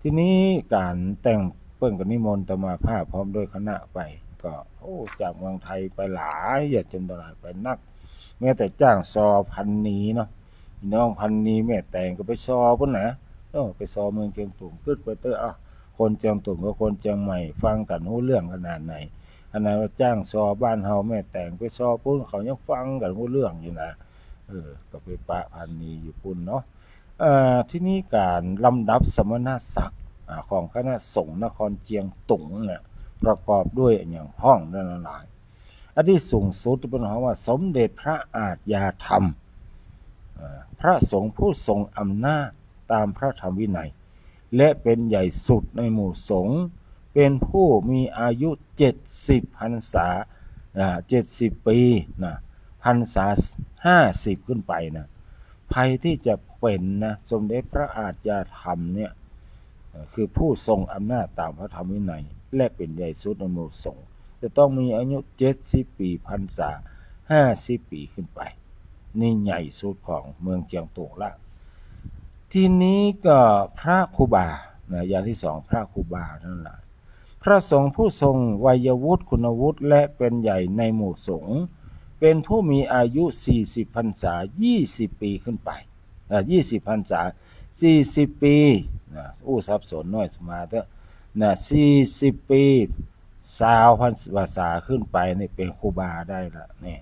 ทีนี้การแต่งเพิ่นก็นิมนต์อาตมาภาพพร้อมด้วยคณะไปก็จากเมืองไทยไปหลายอย่าจนตลาดไปนักแม้แต่จ้างซอพันนีเนาะพี่น้องพันนีแม่แต่งก็ไปซอพุ่นนะไปซอเมืองเชียงตุงขึ้นไปเตอคนเชียงตุงกับคนเชียงใหม่ฟังกันรู้เรื่องขนาดไหนขนาดว่าจ้างซอบ้านเฮาแม่แต่งไปซอพุ่นเขายังฟังกันรู้เรื่องอยู่นะก็ไปปะพันนีอยู่พุ่นเนาะที่นี้การลำดับสมณศักดิ์ของคณะสงฆ์นครเชียงตุงเนี่ยประกอบด้วยอย่างพ้องนั่นหลายอันที่สูงสุดเป็นคำว่าสมเด็จพระอาทยาธรรมพระสงฆ์ผู้ทรงอำนาจตามพระธรรมวินัยและเป็นใหญ่สุดในหมู่สงฆ์เป็นผู้มีอายุ70พรรษา70 ปีนะพรรษา50ขึ้นไปนะภัยที่จะเป็นนะสมเด็จพระอาทยาธรรมเนี่ยคือผู้ทรงอำนาจตามพระธรรมวินัยและเป็นใหญ่สุดในหมู่สงฆ์จะต้องมีอายุ70 ปีพรรษา50 ปีขึ้นไปนี่ใหญ่สุดของเมืองเชียงตุงละทีนี้ก็พระครูบาอย่างที่สองพระครูบานั่นแหละพระสงฆ์ผู้ทรงวัยวุฒิคุณวุฒิและเป็นใหญ่ในหมู่สงฆ์เป็นผู้มีอายุ40พรรษา20 ปีขึ้นไป20พรรษา40 ปีสับสนน้อยสมาเถอะ40 ปี20พรรษาขึ้นไปนี่เป็นครูบาได้ละนี่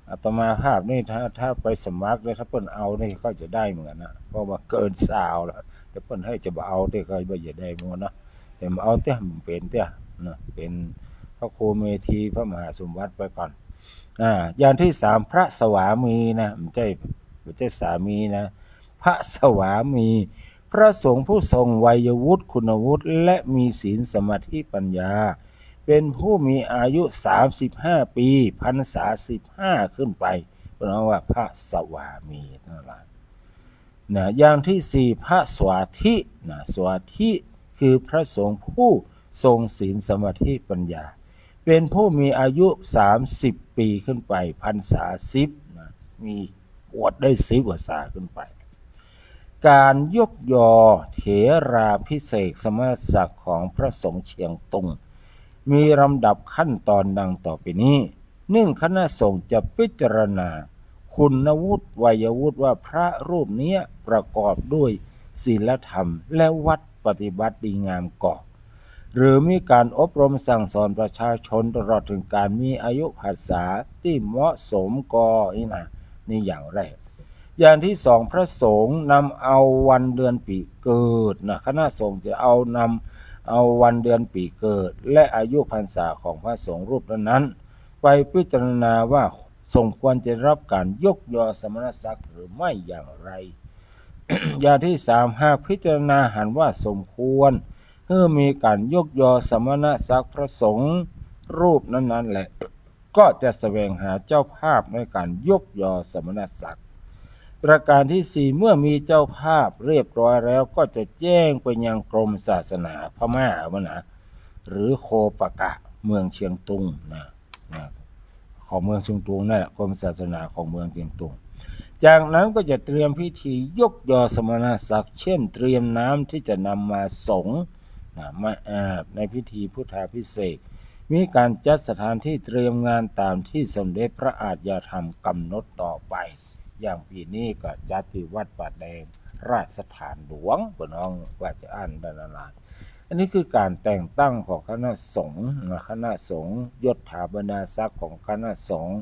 อาตมาภาพนี่ถ้าไปสมัครแล้วถ้าเพิ่นเอานี่ก็จะได้เหมือนนะเพราะว่าเกิน20แล้วแต่เพิ่นให้จะบ่เอาแต่ก็บ่จะได้หมดเนาะแต่มาเอาแต่มันเป็นเด้นะเป็นพระครูเมธีพระมหาสมบัติไปก่อนอย่างที่3พระสวามีนะไม่ใช่สามีนะพระสวามีพระสงฆ์ผู้ทรงวัยวุฒิคุณวุฒิและมีศีลสมาธิปัญญาเป็นผู้มีอายุ35 ปีพรรษา15ขึ้นไปเพราะว่าพระสวามีนั่นแหละอย่างที่4พระสวาธิสวาธิคือพระสงฆ์ผู้ทรงศีลสมาธิปัญญาเป็นผู้มีอายุ30 ปีขึ้นไปพรรษา10มีบวชได้10 พรรษาขึ้นไปการยกยอเถราภิเษกสมณศักดิ์ของพระสงฆ์เชียงตุงมีลำดับขั้นตอนดังต่อไปนี้คณะสงฆ์จะพิจารณาคุณวุฒิวัยวุฒิว่าพระรูปนี้ประกอบด้วยศีลธรรมและวัดปฏิบัติดีงามก่อหรือมีการอบรมสั่งสอนประชาชนตลอดถึงการมีอายุพรรษาที่เหมาะสมก่อนี่อย่างแรกอย่างที่2พระสงฆ์นำเอาวันเดือนปีเกิดคณะสงฆ์จะเอาวันเดือนปีเกิดและอายุพรรษาของพระสงฆ์รูปนั้นไปพิจารณาว่าสมควรจะรับการยกยอสมณศักดิ์หรือไม่อย่างไร อย่างที่3หากพิจารณาเห็นว่าสมควรมีการยกยอสมณศักดิ์พระสงฆ์รูปนั้นแหละก็จะแสวงหาเจ้าภาพในการยกยอสมณศักดิ์ประการที่4เมื่อมีเจ้าภาพเรียบร้อยแล้วก็จะแจ้งไปยังกรมศาสนาพม่าหรือโคปกะเมืองเชียงตุงของเมืองเชียงตุงนั่นแหละกรมศาสนาของเมืองเชียงตุงจากนั้นก็จะเตรียมพิธียกยอสมณศักดิ์เช่นเตรียมน้ำที่จะนำมาสงฆ์มาอาบในพิธีพุทธาภิเษกมีการจัดสถานที่เตรียมงานตามที่สมเด็จพระอาทยาธรรมกำหนดต่อไปอย่างปีนี้ก็จัดที่วัดป่าแดงราชสถานหลวงพี่น้องว่าจะอ่านได้นานอันนี้คือการแต่งตั้งของคณะสงฆ์ยศถาบรรดาศักดิ์ของคณะสงฆ์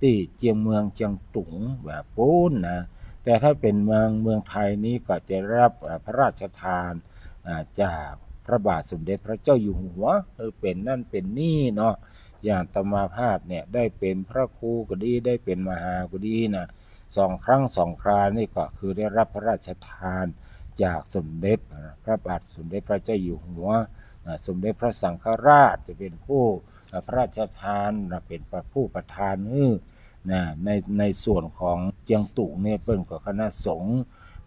ที่เจียงเมืองเจียงตุงแบบปูนนะแต่ถ้าเป็นเมืองไทยนี้ก็จะรับพระราชทานจากพระบาทสมเด็จพระเจ้าอยู่หัวเป็นนั่นเป็นนี่เนาะอย่างอาตมาภาพเนี่ยได้เป็นพระครูก็ดีได้เป็นมหาก็ดีนะ2 ครั้ง 2 ครานี่ก็คือได้รับพระราชทานจากสมเด็จพระบาทสมเด็จพระเจ้าอยู่หัวสมเด็จพระสังฆราชจะเป็นผู้ พระราชทานเป็นผู้ประทานในส่วนของเจียงตุงเนี่ยเปิ้นก็คณะสงฆ์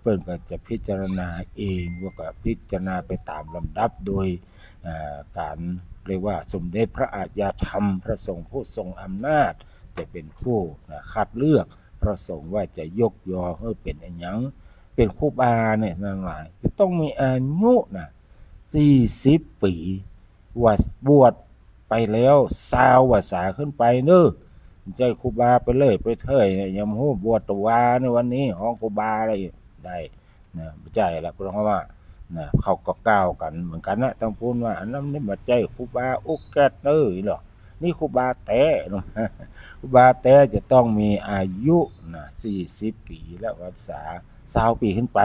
เปิ้นก็จะพิจารณาเองว่าก็พิจารณาไปตามลำดับโดยการเรียกว่าสมเด็จพระอาญาธรรมพระสงฆ์ผู้ทรงอำนาจจะเป็นผู้คัดเลือกพระสงฆ์ว่าจะยกยอให้เป็นอันหยังเป็นครูบาเนี่ยนั่นหลายจะต้องมีอายุ40 ปีว่าบวชไปแล้ว20 พรรษาขึ้นไปเน้อใจครูบาไปเลยไปเถยยามฮู้บวชตวาในวันนี้ห้องครูบาอะไรได้นะบ่ใจละเพราะว่านะเขาก็กล่าวกันเหมือนกันนะต้องพูดว่าอันนั้นนี่บ่ใจครูบาอุกแกดเด้อหรอกนี่ครูบาแท้ครูบาแท้จะต้องมีอายุ40 ปีและพรรษา20 ปีขึ้นไป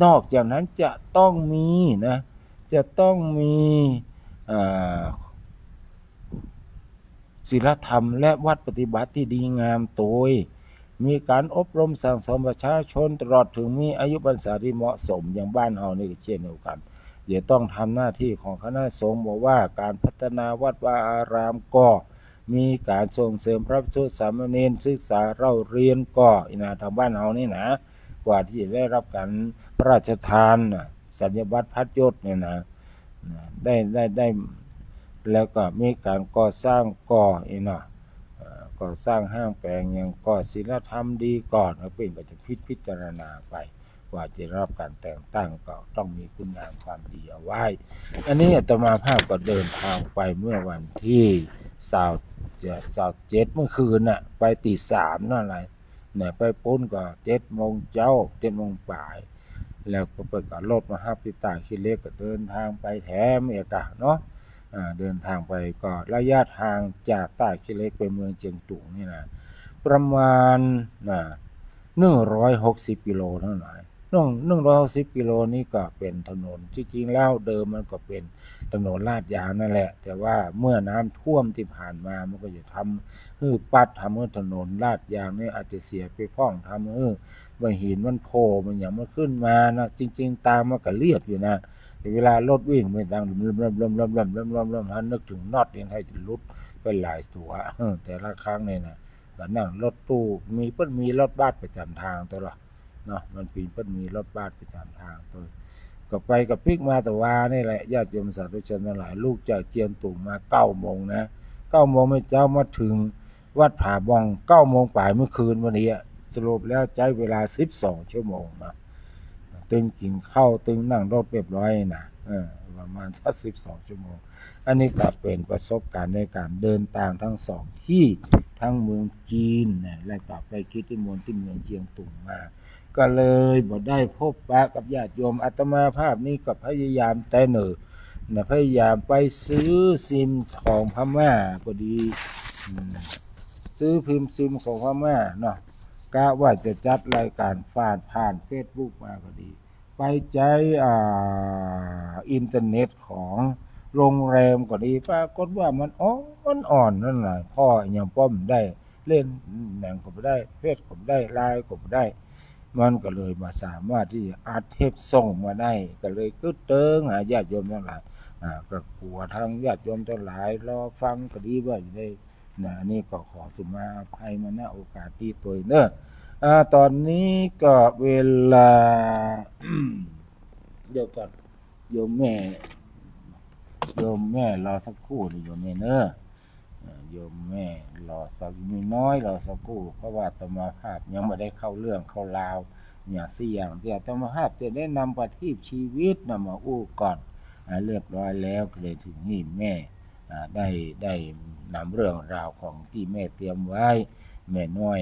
นอกจากนั้นจะต้องมีนะจะต้องมีศีลธรรมและวัดปฏิบัติที่ดีงามโดยมีการอบรมสั่งสอนประชาชนตลอดถึงมีอายุพรรษาที่เหมาะสมอย่างบ้านเฮานี่ก็เช่นเดียวกันจะต้องทำหน้าที่ของคณะสงฆ์บอกว่าการพัฒนาวัดวาอารามก็มีการส่งเสริมพระภิกษุสามเณรศึกษาเล่าเรียนก็ทางบ้านเฮานี่นะกว่าที่จะได้รับการพระราชทานสัญญบัตรพัดยศเนี่ยนะได้แล้วก็มีการก่อสร้างก่อสร้างห้างแปลงอย่างก่อศีลธรรมดีก่อนเป็นก็จะพิจารณาไปว่าจะรับการแต่งตั้งก็ต้องมีคุณงามความดีเอาไว้อันนี้อาตมาภาพก็เดินทางไปเมื่อวันที่27เมื่อคืนน่ะไปตี 3นั่นแหละเนี่ยไปปุ้นก็7 โมงเช้า7 โมงปลายแล้วก็เปิดก็รถมารับที่ตาขี้เหล็กก็เดินทางไปแถมเอกะเนาะเดินทางไปก็ระยะทางจากใต้ขี้เหล็กไปเมืองเจียงตุงนี่นะประมาณ160 กิโลเท่านั้น160 กิโลนี่ก็เป็นถนนจริงๆแล้วเดิมมันก็เป็นถนนลาดยางนั่นแหละแต่ว่าเมื่อน้ำท่วมที่ผ่านมามันก็จะทำให้ปัดทำให้ถนนลาดยางนี่อาจจะเสียไปพ้องทำให้ว่าหินมันโผล่มันอย่างมันขึ้นมานะจริงๆตามมันก็เรียบอยู่นะแต่เวลารถวิ่งไม่ดังท่านนึกถึงน็อตยังให้จะลุดไปหลายตัวแต่ละครั้งเนี่ยนะก็นั่งรถตู้มีรถบัสประจำทางตัวละเนาะมันเพิ่นมีรถบัสประจำทางตัวก็ไปกับพลิกมาแต่ว่านี่แหละญาติโยมสาธุชนทั้งหลายลูกจากเจียงตุงมา9 โมงนะ9 โมงไม่เจ้ามาถึงวัดผาบอง9 โมงปลายเมื่อคืนวันนี้สรุปแล้วใช้เวลา12 ชั่วโมงนะตึงกินข้าวตึงนั่งรถเรียบร้อยนะประมาณสัก12 ชั่วโมงอันนี้ก็เป็นประสบการณ์ในการเดินทางทั้ง2ที่ทั้งเมืองจีนนะและก็ไปกิจนิมนต์ที่เมืองเจียงตุงมาก็เลยบ่ได้พบปะกับญาติโยมอาตมาภาพนี้ก็พยายามแต่เนิ่นพยายามไปซื้อซิมของพม่าก็ดีซื้อพิมพ์ซิมของพม่าเนาะกะว่าจะจัดรายการผ่าน Facebook มาก็ดีไปใจอินเทอร์เน็ตของโรงแรมก็ดีปรากฏว่ามันอ่อนนั่นแหละพ่ออย่างป้อมได้เล่นหนังก็บ่ได้เฟซก็บ่ได้ไลน์ก็บ่ได้มันก็เลยมาสามารถที่อัดเทปส่งมาได้ก็เลยกึดเติงหาญาติโยมทั้งหลายก็กลัวทางญาติโยมทั้งหลายรอฟังก็ดีว่าอยู่ได้นี่ก็ขอสุมาอภัยมาณโอกาสที่ตัวเนอะตอนนี้ก็เวลา เดี๋ยวก่อนโยมแม่รอสักครู่ดิโยมแม่เนอะโยมแม่รอสักนิดน้อยรอสักครู่เพราะว่าอาตมาภาพยังไม่ได้เข้าเรื่องเข้าราวอย่างสี่อย่างที่อาตมาภาพจะได้นำประทีปชีวิตมาอู้ก่อนเรียบร้อยแล้วก็เลยถึงนี่แม่ได้นำเรื่องราวของที่แม่เตรียมไว้แม่น้อย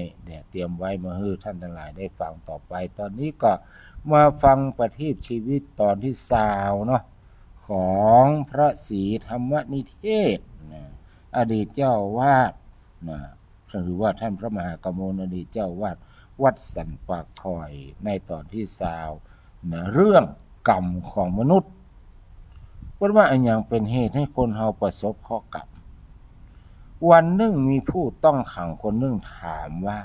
เตรียมไว้มาให้ท่านทั้งหลายได้ฟังต่อไปตอนนี้ก็มาฟังประทีปชีวิตตอนที่20เนาะของพระศรีธรรมนิเทศอดีตเจ้าวาดหรือว่าท่านพระมหากมลอดีตเจ้าวาดวัดสันปากคอยในตอนที่20เรื่องกรรมของมนุษย์ว่าอันอย่างเป็นเหตุให้คนเฮาประสบเคราะห์กรรมวันหนึ่งมีผู้ต้องขังคนหนึ่งถามว่า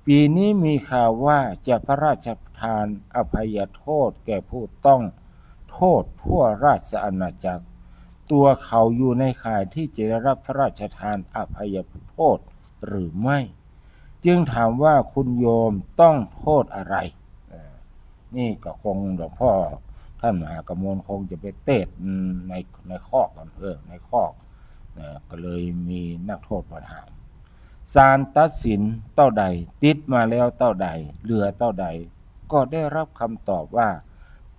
ปีนี้มีข่าวว่าจะพระราชทานอภัยโทษแก่ผู้ต้องโทษทั่วราชอาณาจักร ตัวเขาอยู่ในข่ายที่จะได้รับพระราชทานอภัยโทษหรือไม่จึงถามว่าคุณโยมต้องโทษอะไรนี่ก็คงหลวงพ่อท่านมหากมลคงจะไปเทศในคอกกันในคอกก็เลยมีนักโทษมาถามศาลตัดสินเต้าใดติดมาแล้วเต้าใดเหลือเต้าใดก็ได้รับคำตอบว่า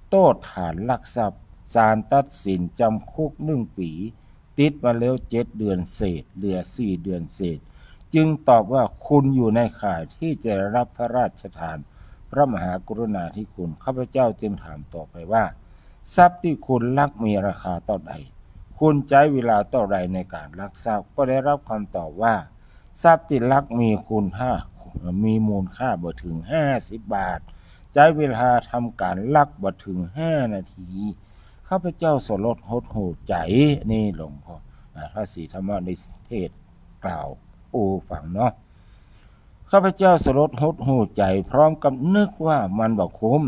โทษฐานลักทรัพย์ศาลตัดสินจำคุก1 ปีติดมาแล้ว7 เดือนเศษเหลือ4 เดือนเศษจึงตอบว่าคุณอยู่ในข่ายที่จะรับพระราชทานพระมหากรุณาธิคุณข้าพเจ้าจึงถามต่อไปว่าทรัพย์ที่คุณลักมีราคาเท่าใดคุณใช้เวลาเท่าใดในการลักทรัพย์ก็ได้รับคำตอบว่าทรัพย์ที่ลักมีคุณค่ามีมูลค่าบ่ถึง50 บาทใช้เวลาทำการลักบ่ถึง5 นาทีข้าพเจ้าสลดหดหู่ใจนี่หลวงพ่อพระศรีธรรมนิเทศกล่าวฟังเนาะข้าพเจ้าสลดหดหู่ใจพร้อมกับนึกว่ามันบ่คุ้ม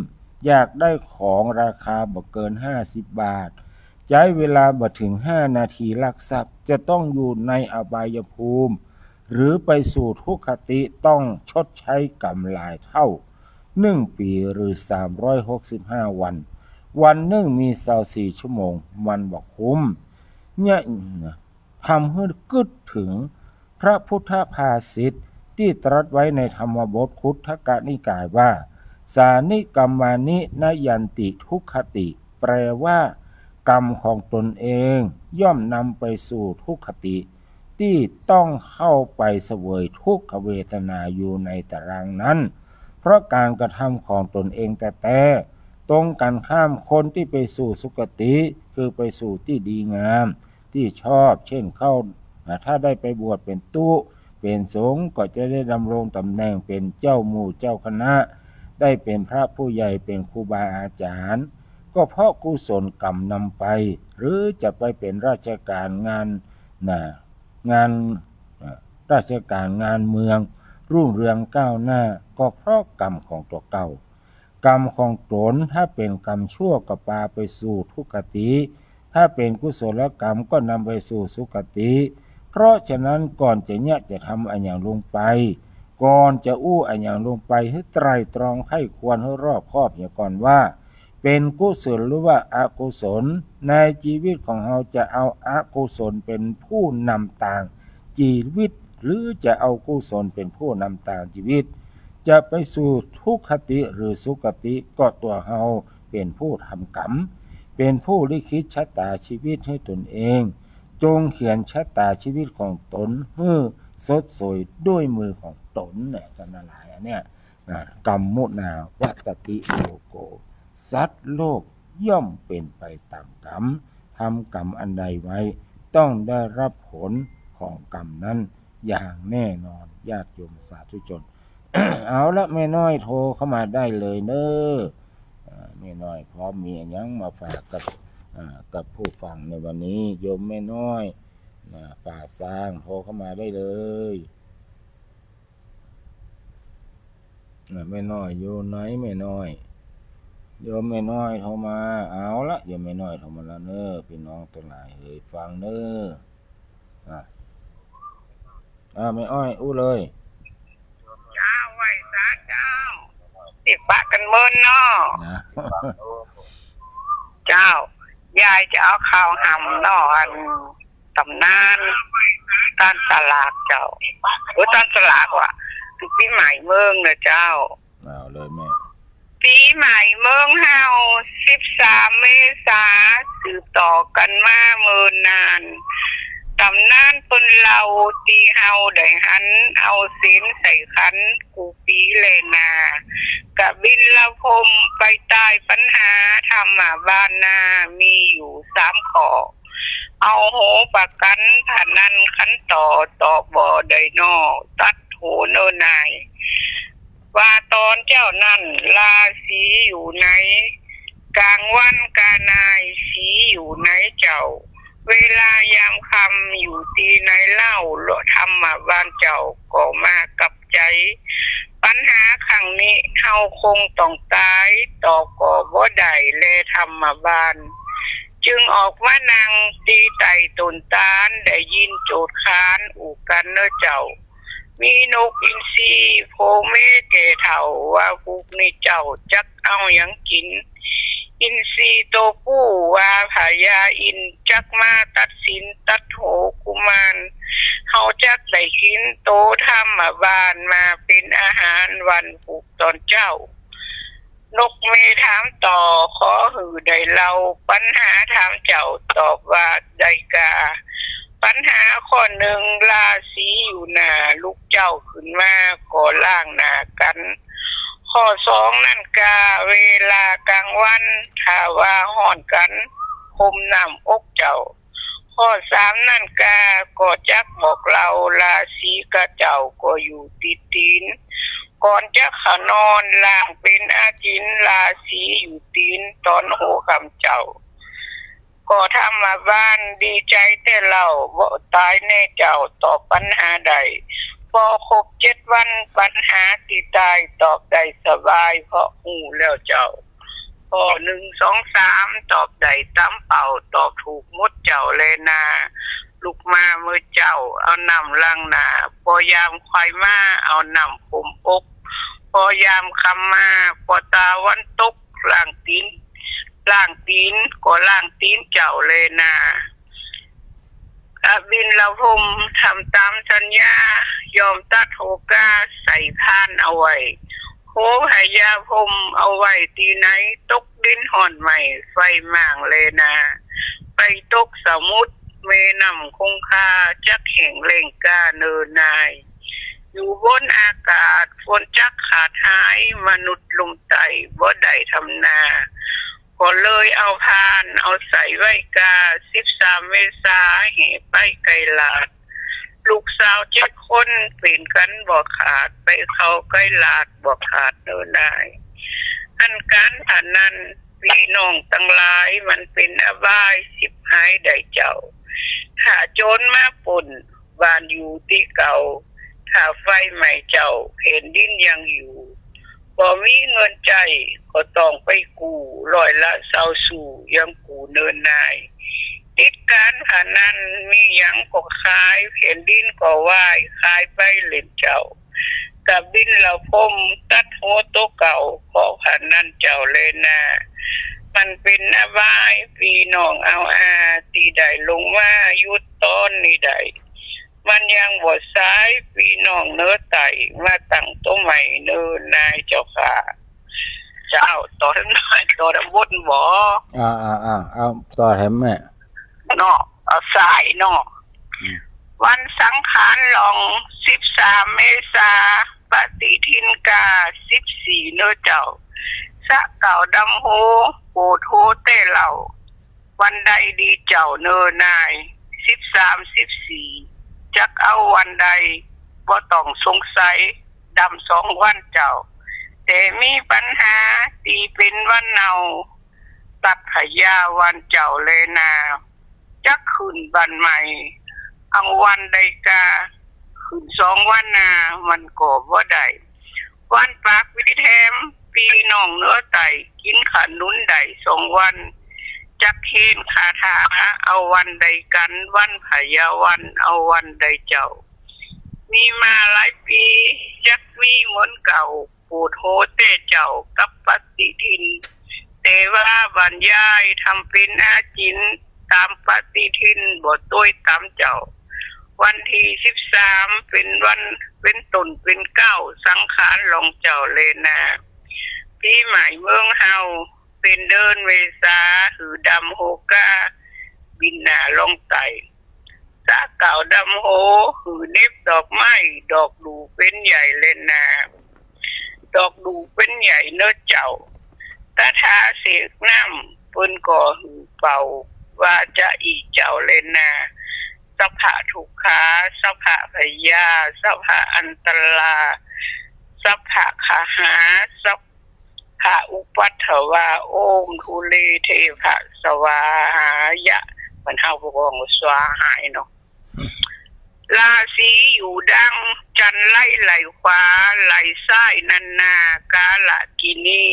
อยากได้ของราคาบ่เกิน50 บาทใช้เวลาบ่ถึง5 นาทีลักทรัพย์จะต้องอยู่ในอบายภูมิหรือไปสู่ทุกขติต้องชดใช้กรรมหลายเท่า1 ปีหรือ365 วันวันหนึ่งมี24 ชั่วโมงมันบ่คุ้มเนี่ยทำให้กึดถึงพระพุทธภาษิตที่ตรัสไว้ในธรรมบทคุตทกนิกายว่าสานิกรรมานินยันติทุกขติแปลว่ากรรมของตนเองย่อมนำไปสู่ทุกขติที่ต้องเข้าไปเสวยทุกขเวทนาอยู่ในตารางนั้นเพราะการกระทำของตนเองแต่ตรงกันข้ามคนที่ไปสู่สุคติคือไปสู่ที่ดีงามที่ชอบเช่นเข้าถ้าได้ไปบวชเป็นตู้เป็นสงฆ์ก็จะได้ดำรงตำแหน่งเป็นเจ้าหมู่เจ้าคณะได้เป็นพระผู้ใหญ่เป็นครูบาอาจารย์ก็เพราะกุศลกรรมนำไปหรือจะไปเป็นราชการงานราชการงานเมืองรุ่งเรืองก้าวหน้าก็เพราะกรรมของตัวเก่ากรรมของตนถ้าเป็นกรรมชั่วก็พาไปสู่ทุกขติถ้าเป็นกุศลกรรมก็นำไปสู่สุคติเพราะฉะนั้นก่อนจะทำอันอย่างลงไปก่อนจะอันอย่างลงไปให้ไตรตรองให้ควรให้รอบคอบอย่าก่อนว่าเป็นกุศลหรือว่าอกุศลในชีวิตของเราจะเอาอกุศลเป็นผู้นำทางชีวิตหรือจะเอากุศลเป็นผู้นำทางชีวิตจะไปสู่ทุกขติหรือสุคติก็ตัวเราเป็นผู้ทำกรรมเป็นผู้ลิขิตชะตาชีวิตให้ตนเองจงเขียนชะตาชีวิตของตนให้สดสวยด้วยมือของตนเนี่ยกันหลายอันเนี่ยกรรมมุนาวัตติโลโกสัตว์โลกย่อมเป็นไปตามกรรมทำกรรมอันใดไว้ต้องได้รับผลของกรรมนั้นอย่างแน่นอนญาติโยมสาธุชน เอาละแม่น้อยโทรเข้ามาได้เลยเนอะแม่น้อยพร้อมมีอันยังมาฝากกับผู้ฟังในวันนี้โยมแม่น้อยป่าสร้างโทรเข้ามาได้เลยแม่น้อยอยู่ไหนแม่น้อยโยมแม่น้อยโทรมาเอาละโยมแม่น้อยโทรมาแล้วเนอะพี่น้องตัวหลายเฮ้ยฟังเนอะแม่อ้อยเลย
เจ้าไหวซาเจ้าติดปะกันเมินเนาะเจ้ายายจะเอาข้าวหำเนาะอันตำนานต้านตลาดเจ้าต้านตลาดว่ะปีใหม่เมืองนะเจ้า
เอาเลยแม่
ปีใหม่เมืองเฮา13 เมษาสืบต่อกันมาเมินนานตำนานเปิ้นเราตีเฮาได้หันเอาศีลใส่ขันกูปีเลนากะบินละพมไปตายปัญหาธรรมบ้านนามีอยู่3 ข้อเอาโหประกันพนันขันต่อบ่ได้นอตัดโหเนนายว่าตอนเจ้านั่นราศีอยู่ไหนกลางวันกานายสีอยู่ไหนเจ้าเวลายามคำอยู่ตีในเล่าโลธรรมบ้านเจ้าก็มากับใจปัญหาครั้งนี้เฮาคงต้องตายต่อก่อบ่ได้แลธรรมบ้าน จึงออกว่านางตีไต่ตนตาลได้ยินโจทย์ค้านอู่กันเนอเจ้ามีนกอินทรีโพเมเกเถ่าว่าพวกนี้เจ้าจักเอาหยังกินอินทรีโตผู้ว่าพญาอินจักมาตัดสินตัดโหกุมารเฮาจักได้กินโตธรรมบานมาเป็นอาหารวันผูกตอนเจ้านกเมถามต่อขอหือได้เล่าปัญหาถามเจ้าตอบว่าได้กาปัญหาข้อหนึ่งราศีอยู่หน้าลูกเจ้าขึ้นมาก่อล่างหน้ากันข้อสองนั่นกาเวลากลางวันถ้าว่าห่อนกันคมน้ำอกเจ้าข้อสามนั่นกาก็จักบอกเราราศีกะเจ้าก็อยู่ติดตีนก่อนจะขานอนล่างเป็นอาจินราศีอยู่ตีนตอนโหคำเจ้าก็ทำมาบ้านดีใจแต่เราบ่ตายแน่เจ้าตอบปัญหาใดพอครบ7 วันปัญหาที่ตายตอบได้สบายเพราะหูแล้วเจ้าพอ1 2 3ตอบได้ตามเป่าตอบถูกหมดเจ้าเลยนาลูกมาเมื่อเจ้าเอานำล้างหน้าพอยามควายมาเอานำผมอกพอยามคำมาพอตาวันตกล่างตีนก็ล่างตีนเจ้าเลยนาบินละพมทำตามสัญญายอมตัดโหกาใส่พานเอาไว้โหหายาพมเอาไว้ที่ไหนตกดินห่อนใหม่ไฟม่างเลยนาไปตกสมุทรเมนำคงคาจักแห่งเล่งกาเนินนายอยู่บนอากาศฝนจักขาดหายมนุษย์ลงไต่บ่ได้ทำนาก็เลยเอาพานเอาใส่ไว้กา13 เมษาเหไปไกลลาดลูกสาว7 คนเป็นกันบ่ขาดไปเขาไกลลาดบ่ขาดเนินนายอันการพนันพี่น้องตั้งหลายมันเป็นอบายสิบหายได้เจ้าถ้าโจรมาป่นบ้านอยู่ที่เก่าถ้าไฟใหม่เจ้าแผ่นดินยังอยู่บ่มีเงินใจก็ต้องไปกู้100 ละ20สู่ยังกู้เนินนายติดการพนันมีหยังก็ขายแผ่นดินก็วายขายไปเล่นเจ้ากับบินละพมตัดหัวโตเก่าขอพนันเจ้าเลยนามันเป็นอบายพี่น้องเอาตีได้ลงมายุดต้นนี่ได้มันยังบ่สายพี่น้องเนื้อไต่มาตั้งตัวใหม่เนินนายเจ้าค่ะเจ้าต่อทั้งน้อยต่อทั้งบนบ่
เอาต่อแถมแม่
เนาะเอาสายเนาะวันสังขารลอง13 เมษาปฏิทินกา14เนื้อเจ้าสะเก่าดำโหโกโทเต้เหล่าวันใดดีเจ้าเนินนาย13 14จักเอาวันใดบ่ต้องสงสัยดำ2 วันเจ้าแต่มีปัญหาตีเป็นวันเนาตัดขยาวันเจ้าเลยนาจักขึ้นวันใหม่อังวันใดกาขึ้น2 วันนามันก็บ่ได้วันปากวิแถมพี่น้องเนื้อไต่กินขนุนได้2 วันจักเห็นคาถาเอาวันใดกันวันพยาวันเอาวันใดเจ้ามีมาหลายปีจักมีเหมือนเก่าปูดโหเต้เจ้ากับปฏิทินแต่ว่าบรรยายทำเป็นอาจินตามปฏิทินบ่ต้วยตามเจ้าวันที่13เป็นวันเป็นตนเป็นเก้าสังขารลองเจ้าเลยนาพี่ใหม่เมืองเฮาเป็นเดินเมษาหือดำโฮกาบินหน้าลงไต่สาเก่าดำโหหือเน็บดอกไม้ดอกดูเป็นใหญ่เลยนาดอกดูเป็นใหญ่เนื้อเจ้าตาทาเสกน้ำเปิ้นก่อหือเป่าว่าจะอีเจ้าเลยนาสภะทุกขาสภะพยาสภะอันตรา สัพพะคหาสัพพะอุปัฏฐวาโอมทุเลเทภะสวาหายะมันเฮาบ่ของสวาหายเนาะราศีอยู่ดังจันไล่ไหลขวาไหลซ้ายนันนากาละกินี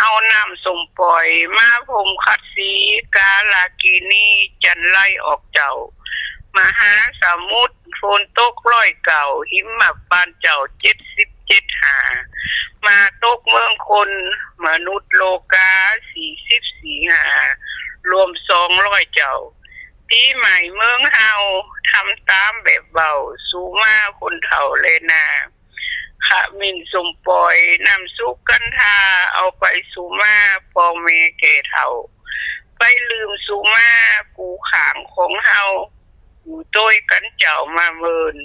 เอาน้ำส่งปล่อยมาพรมคัดสีกาลากีนีจันไล่ออกเจ้ามหาสมุทรฝนตกร้อยเก่าหิมะปานเจ้า77 หามาตกเมืองคนมนุษย์โลกา44 หารวม200 เจ้าปีใหม่เมืองเฮาทำตามแบบเบาสู่มาคนเฒ่าเลยนาขะมินสมปล่อยนำสุกกันทาเอาไปสู่มาพ่อแม่แก่เฒ่าไปลืมสู่มากูขางของเฮาอยู่ต้วยกันเจ้ามาเมิน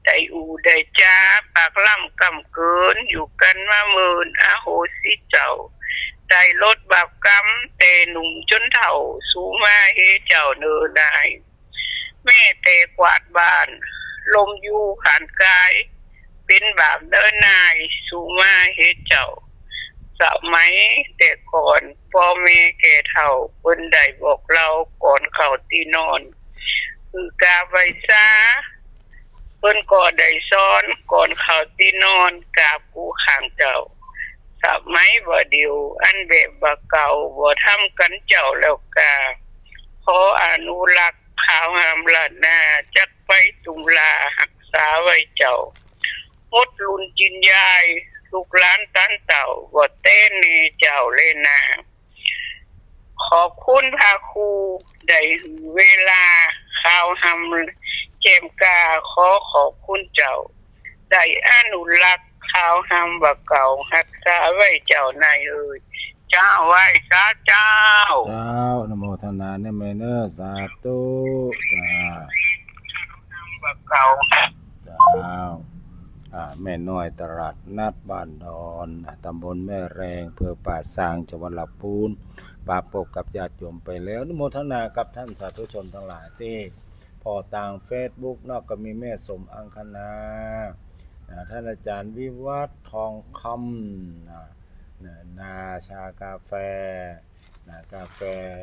ได้อูได้จ้าปากล่ำกำเกินอยู่กันมาเมินอาโหสิเจ้าได้ลดบาปกรรมแต่หนุ่มจนเฒ่าสู่มาเฮเจ้าเนินนายแม่แต่กวาดบ้านลมอยู่ขานกายเป็นบาปเดินนายสู่มาเฮเจ้าสมัยแต่ก่อนพ่อแม่แก่เฒ่าเพิ่นได้บอกเราก่อนเข้าตีนอนคือกาไว้ซาเพิ่นก็ได้สอนก่อนเข้าตีนอนกราบกูข้างเจ้าสมัยบ่เดียวอันแบบบ่เก่าบ่ทำกันเจ้าแล้วกาขออนุรักษ์ข่าวหามละนาจักไปตุลารักษาไว้เจ้าหดลุนจินยายลูกหลานตันเต่าบ่เต้นเนเจ้าเลยนาขอบคุณพระครูได้เวลาข่าวหำเจมกาขอบคุณเจ้าได้อนุรักษ์ข่าวหำว่าเก่ารักษาไว้เจ้านายเอ่ยเจ้าไว้ซาเจ้า
เจ้านโมทนาในเมเนอร์สาธุจ้า
ว่าเก่า
เจ้าแม่น้อยตลาดนัดบ้านดอนตำบลแม่แรงอำเภอป่าซางจังหวัดลำพูนปาปกกับญาติโยมไปแล้วอนุโมทนากับท่านสาธุชนทั้งหลายที่พอต่าง Facebook นอกก็มีแม่สมอังคณาท่านอาจารย์วิวัฒน์ทองคำนาชากาแฟกาแฟ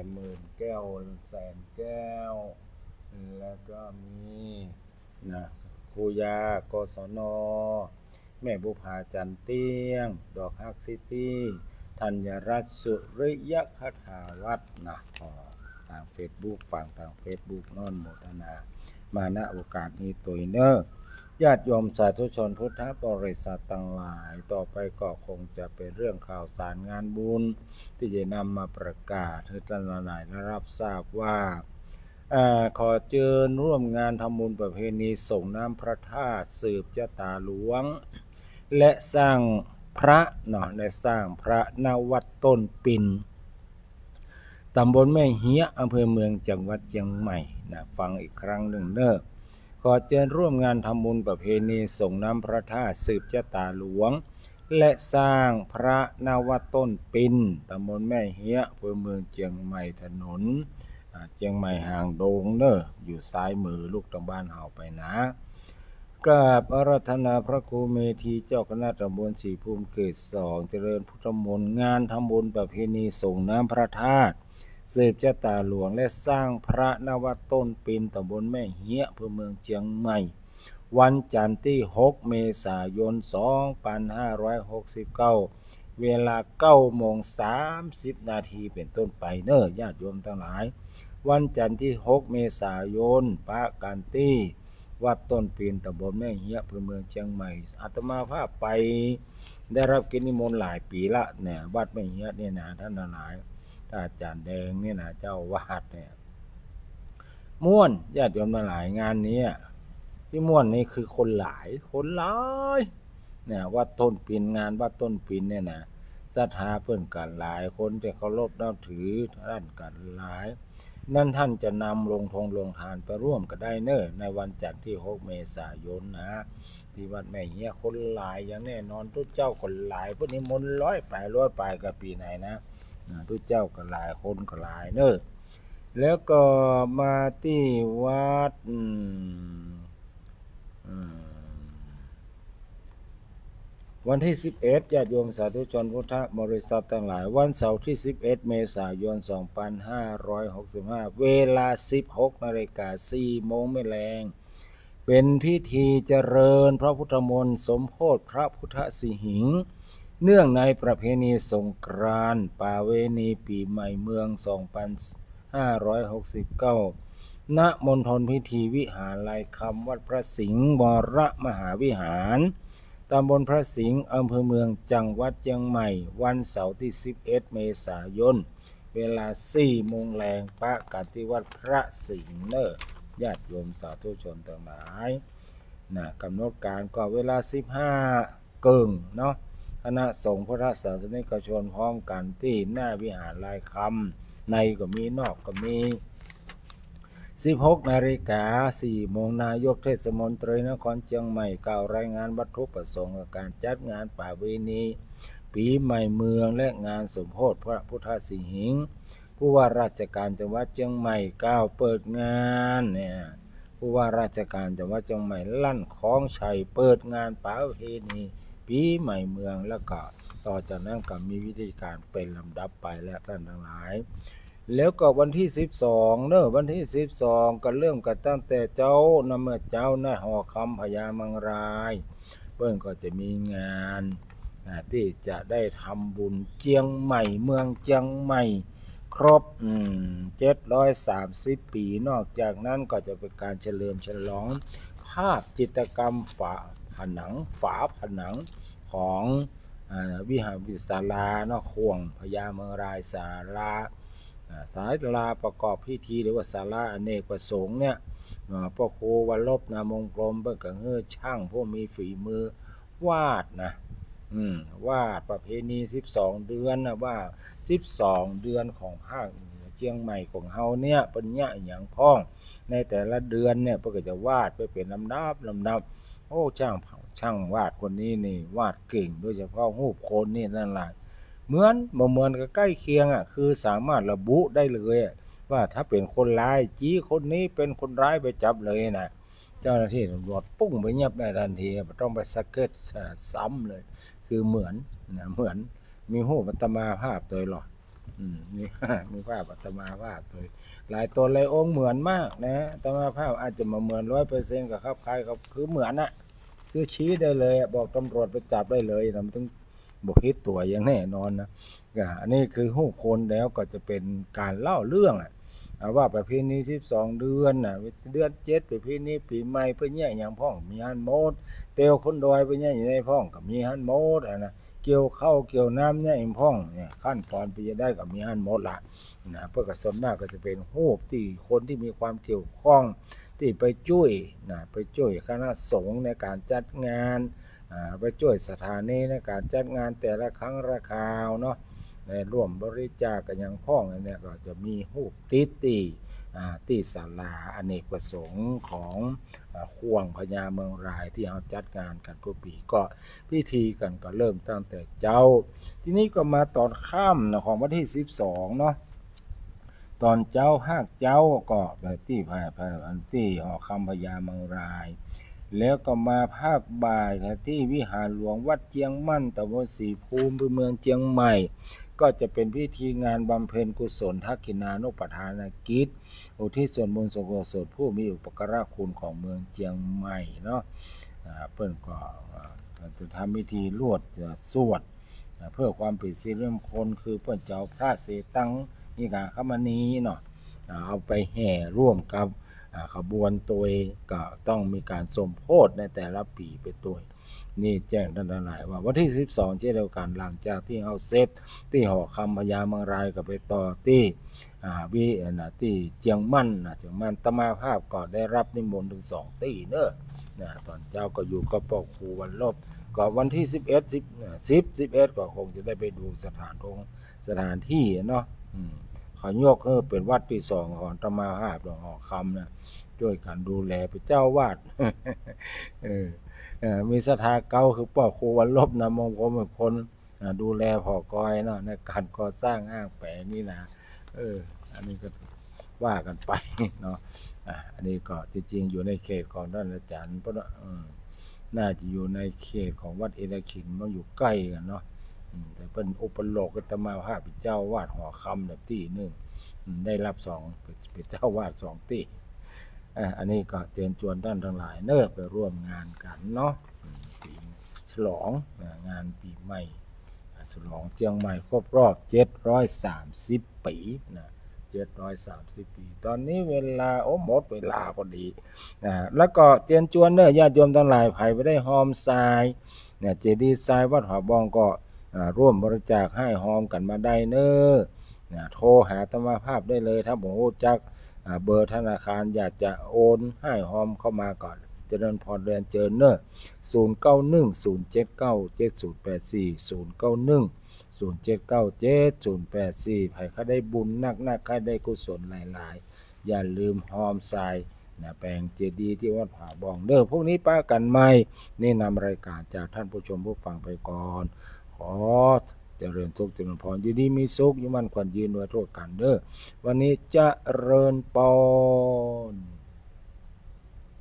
10,000 แก้วแสนแก้วแล้วก็มีครูยากศนแม่บุภาจันเตี้ยงดอกฮักซิตี้ธัญรัตน์สุริยคถาวัฒน์ทาง Facebook ฟังทาง Facebook นอนโมทนามาณโอกาสนี้ตัวเนอญาติโยมสาธุชนพุทธบริษัททั้งหลายต่อไปก็คงจะเป็นเรื่องข่าวสารงานบุญที่จะนำมาประกาศให้ท่านหลายได้รับทราบว่าขอเชิญร่วมงานทำบุญประเพณีส่งน้ำพระธาตุสืบชะตาหลวงและสร้างพระและสร้างพระณวัดต้นปิ่นตำบลแม่เฮียอำเภอเมืองจังหวัดเชียงใหม่ฟังอีกครั้งหนึ่งขอเชิญร่วมงานทำบุญประเพณีส่งน้ำพระธาตุสืบชะตาหลวงและสร้างพระณวัดต้นปิ่นตำบลแม่เฮียอำเภอเมืองเชียงใหม่ถนนเชียงใหม่ห่างโดงอยู่ซ้ายมือลูกตรงบ้านเฮาไปนะกราบอาราธนาพระครูเมธีเจ้าคณะตำบลศรีภูมิเขต2เจริญพุทธมนต์งานทำบุญประเพณีส่งน้ำพระธาตุสืบชะตาหลวงและสร้างพระณวัดต้นปิ่นตำบลแม่เฮียอำเภอเมืองเชียงใหม่วันจันทร์ที่6 เมษายน 2569เวลา 9:30 นาทีเป็นต้นไปญาติโยมทั้งหลายวันจันทร์ที่6 เมษายนปะกันที่วัดต้นปิ่นตำบลแม่เฮียอำเภอเมืองเชียงใหม่อาตมาภาพไปได้รับกิจนิมนต์หลายปีละวัดแม่เฮียท่านทั้งหลายอาจารย์แดงเจ้าวาดม่วนญาติโยมทั้งหลายงานนี้ที่ม่วนนี่คือคนหลายวัดต้นปิ่นงานวัดต้นปิ่นศรัทธาเพิ่นกันหลายคนที่เคารพนับถือท่านกันหลายนั่นท่านจะนำลงทานไปร่วมกันได้ในวันจันทร์ที่6 เมษายนที่วัดแม่เฮียคนหลายอย่างแน่นอนทุกเจ้าคนหลายพวกนี้มนต์ร้อยไปกับปีไหนทุกเจ้าก็หลายคนก็หลายแล้วก็มาที่วัดวันที่11ญาติโยมสาธุชนพุทธบริษัททั้งหลายวันเสาร์ที่11 เมษายน 2565เวลา 16:04 น.ไม่แลงเป็นพิธีเจริญพระพุทธมนต์สมโภชพระพุทธสิหิงค์ เนื่องในประเพณีสงกรานต์ประเวณีปีใหม่เมือง 2569 ณ มณฑลพิธีวิหารลายคำวัดพระสิงห์วรมหาวิหารตำบลพระสิงห์อำเภอเมืองจังหวัดเชียงใหม่วันเสาร์ที่ 11 เมษายน เวลา 4 โมงแลงปะกันที่วัดพระสิงห์เนอญาติโยมสาธุชนทั้งหลายกำหนดการก็เวลา 15 เกิงเนาะคณะสงฆ์พุทธศาสนิกชนพร้อมกันที่หน้าวิหารลายคำในก็มีนอกก็มี 16 นาฬิกา 4 โมงนายกเทศมนตรีนครเชียงใหม่กล่าวรายงานวัตถุประสงค์การจัดงานประเวณีปีใหม่เมืองและงานสมโภชพระพุทธสิหิงค์ผู้ว่าราชการจังหวัดเชียงใหม่กล่าวเปิดงานเนี่ยผู้ว่าราชการจังหวัดเชียงใหม่ลั่นคล้องชัยเปิดงานประเพณีปีใหม่เมืองแล้วก็ต่อจากนั้นก็มีวิธีการเป็นลำดับไปและท่านทั้งหลายแล้วก็วันที่ 12เนอะวันที่ 12 ก็เริ่มกันตั้งแต่เจ้านำเมื่อเจ้าหน้าหอคำพญามังรายเปิ้นก็จะมีงานที่จะได้ทำบุญเจียงใหม่เมืองเจียงใหม่ครบ730 ปีนอกจากนั้นก็จะเป็นการเฉลิมฉลองภาพจิตรกรรมฝาผนังของวิหารวิศาลาเนาะข่วงพญาเมืองรายศาลาประกอบพิธีหรือว่าศาลาอเนกประสงค์เนี่ยพ่อครูวันลบนามงกลมเบิ่งกับช่างผู้มีฝีมือวาดนะวาดประเพณี12 เดือนนะว่า12 เดือนของภาคเชียงใหม่ของเฮาเนี่ยเป็นญะอย่างพ้องในแต่ละเดือนเนี่ยเพิ่นก็จะวาดไปเป็นลำดับโอ้ช่างวาดคนนี้นี่วาดเก่งโดยเฉพาะรูปคนนี่นั่นแหละเหมือนบ่เหมือนกับใกล้เคียงคือสามารถระบุได้เลยว่าถ้าเป็นคนร้ายจี้คนนี้เป็นคนร้ายไปจับเลยนะเจ้าหน้าที่ตำรวจปุ้งไปเงียบได้ทันทีไม่ต้องไปสเก็ตซ้ำเลยคือเหมือนมีรูปอัตมาภาพตัวหรอมีภาพอัตมาภาพตัวหลายตัวหลายองค์เหมือนมากนะอัตมาภาพอาจจะมาเหมือน 100% กับครับคล้ายกับคือเหมือนคือชี้ได้เลยบอกตำรวจไปจับได้เลยทำถึงบุคิดตัวอย่างแน่นอนนะอันนี้คือรูปคนแล้วก็จะเป็นการเล่าเรื่องว่าประเพณี12 เดือนเดือน 7ประเพณีปีใหม่เพิ่นแย่อย่างพ้องมีฮั่นโมดเตียวคนดอยเพิ่นแย่อยู่ในพ้องก็มีฮั่นโมดนะเกี่ยวข้าวเกี่ยวน้ำแย่อย่างพ้องเนี่ยขั้นตอนไปจะได้ก็มีฮั่นโมดล่ะเพิ่นก็ส่วนมากก็จะเป็นรูปที่คนที่มีความเกี่ยวข้องที่ไปช่วยคณะสงฆ์ในการจัดงานไปช่วยสถานีในการจัดงานแต่ละครั้งละคราวเนาะในร่วมบริจาคกันอย่างพ้องเนี่ยก็จะมีรูปติดที่ศาลาอเนกประสงค์ของข่วงพญาเมืองรายที่เราจัดงานกันทุกปีก็พิธีกันก็เริ่มตั้งแต่เจ้าทีนี้ก็มาตอนค่ำของวันที่ 12เนาะตอนเจ้าภาคเจ้าก็แบบที่ที่หอคำพญาเมืองรายแล้วก็มาภาคบ่ายที่วิหารหลวงวัดเจียงมั่นตำบลศรีภูมิเมืองเจียงใหม่ก็จะเป็นพิธีงานบำเพ็ญกุศลทักขินานุปทานกิจอุทิศส่วนบุญส่วนกุศลผู้มีอุปการะคุณของเมืองเจียงใหม่เนาะเพิ่นก็จะทำพิธีลวดสวดเพื่อความเป็นสิริมงคลคือเพิ่นเจ้าพระเสตังนิกาคมณีเนาะเอาไปแห่ร่วมกับขบวนตัวก็ต้องมีการสมโภชในแต่ละปีไปตัวนี่แจ้งท่านทั้งหลายว่าวันที่ 12เช่นเดียวกันหลังจากที่เอาเสร็จที่หอคำพญาเมืองรายก็ไปต่อที่ที่เจียงมั่นตมาภาพก็ได้รับนิมนต์ถึง2ที่เนอะตอนเจ้าก็อยู่กับพ่อครูวันลบก็วันที่11ก็คงจะได้ไปดูสถานที่เนาะเขายกเป็นวัดที่2ของตมาภาพหลวงหอคำนะช่วยกันดูแลเป็นเจ้าวาด มีศรัทธาเก่าคือพ่อครูวันลบนามงคลเป็นคนดูแลพ่อกอยเนาะในการก่อสร้างห้างแปะนี่นะอันนี้ก็ว่ากันไปเนาะอันนี้ก็จริงๆอยู่ในเขตของท่านอาจารย์เพราะน่าจะอยู่ในเขตของวัดเอราคินมันอยู่ใกล้กันเนาะแต่เป็นอุปโลกตมาภาพเป็นเจ้าวาดหอคำแบบที่นึงได้รับ2เป็นเจ้าวาด2ที่อันนี้ก็เชิญชวนท่านทั้งหลายไปร่วมงานกันเนาะปีฉลองงานปีใหม่ ฉลองเชียงใหม่ครบรอบ730 ปีนะ730 ปีตอนนี้เวลาหมดเวลาพอดีนะแล้วก็เชิญชวนเด้อญาติโยมทั้งหลายไผไปได้หอมทรายเนี่ยเจดีย์ทรายวัดหอบองก็ร่วมบริจาคให้หอมกันมาได้เน้อนะโทรหาธรรมภาพได้เลยถ้าบ่รู้จักเบอร์ธนาคารอยากจะโอนให้หอมเข้ามาก่อนเจริญพรเรียนเชิญเน้อ0910797084 0910797084 ให้เขาได้บุญนักๆให้ได้กุศลหลายๆอย่าลืมหอมทรายนะแปลงเจดีย์ที่วัดผาบองเด้อพวกนี้ป้ากันใหม่นี่นำรายการจากท่านผู้ชมผู้ฟังไปก่อนขอเจริญสุขเจริญพรอยู่ดีมีสุขอยู่มั่นขวัญยืนไว้ทั่วกันเด้อวันนี้เจริญพร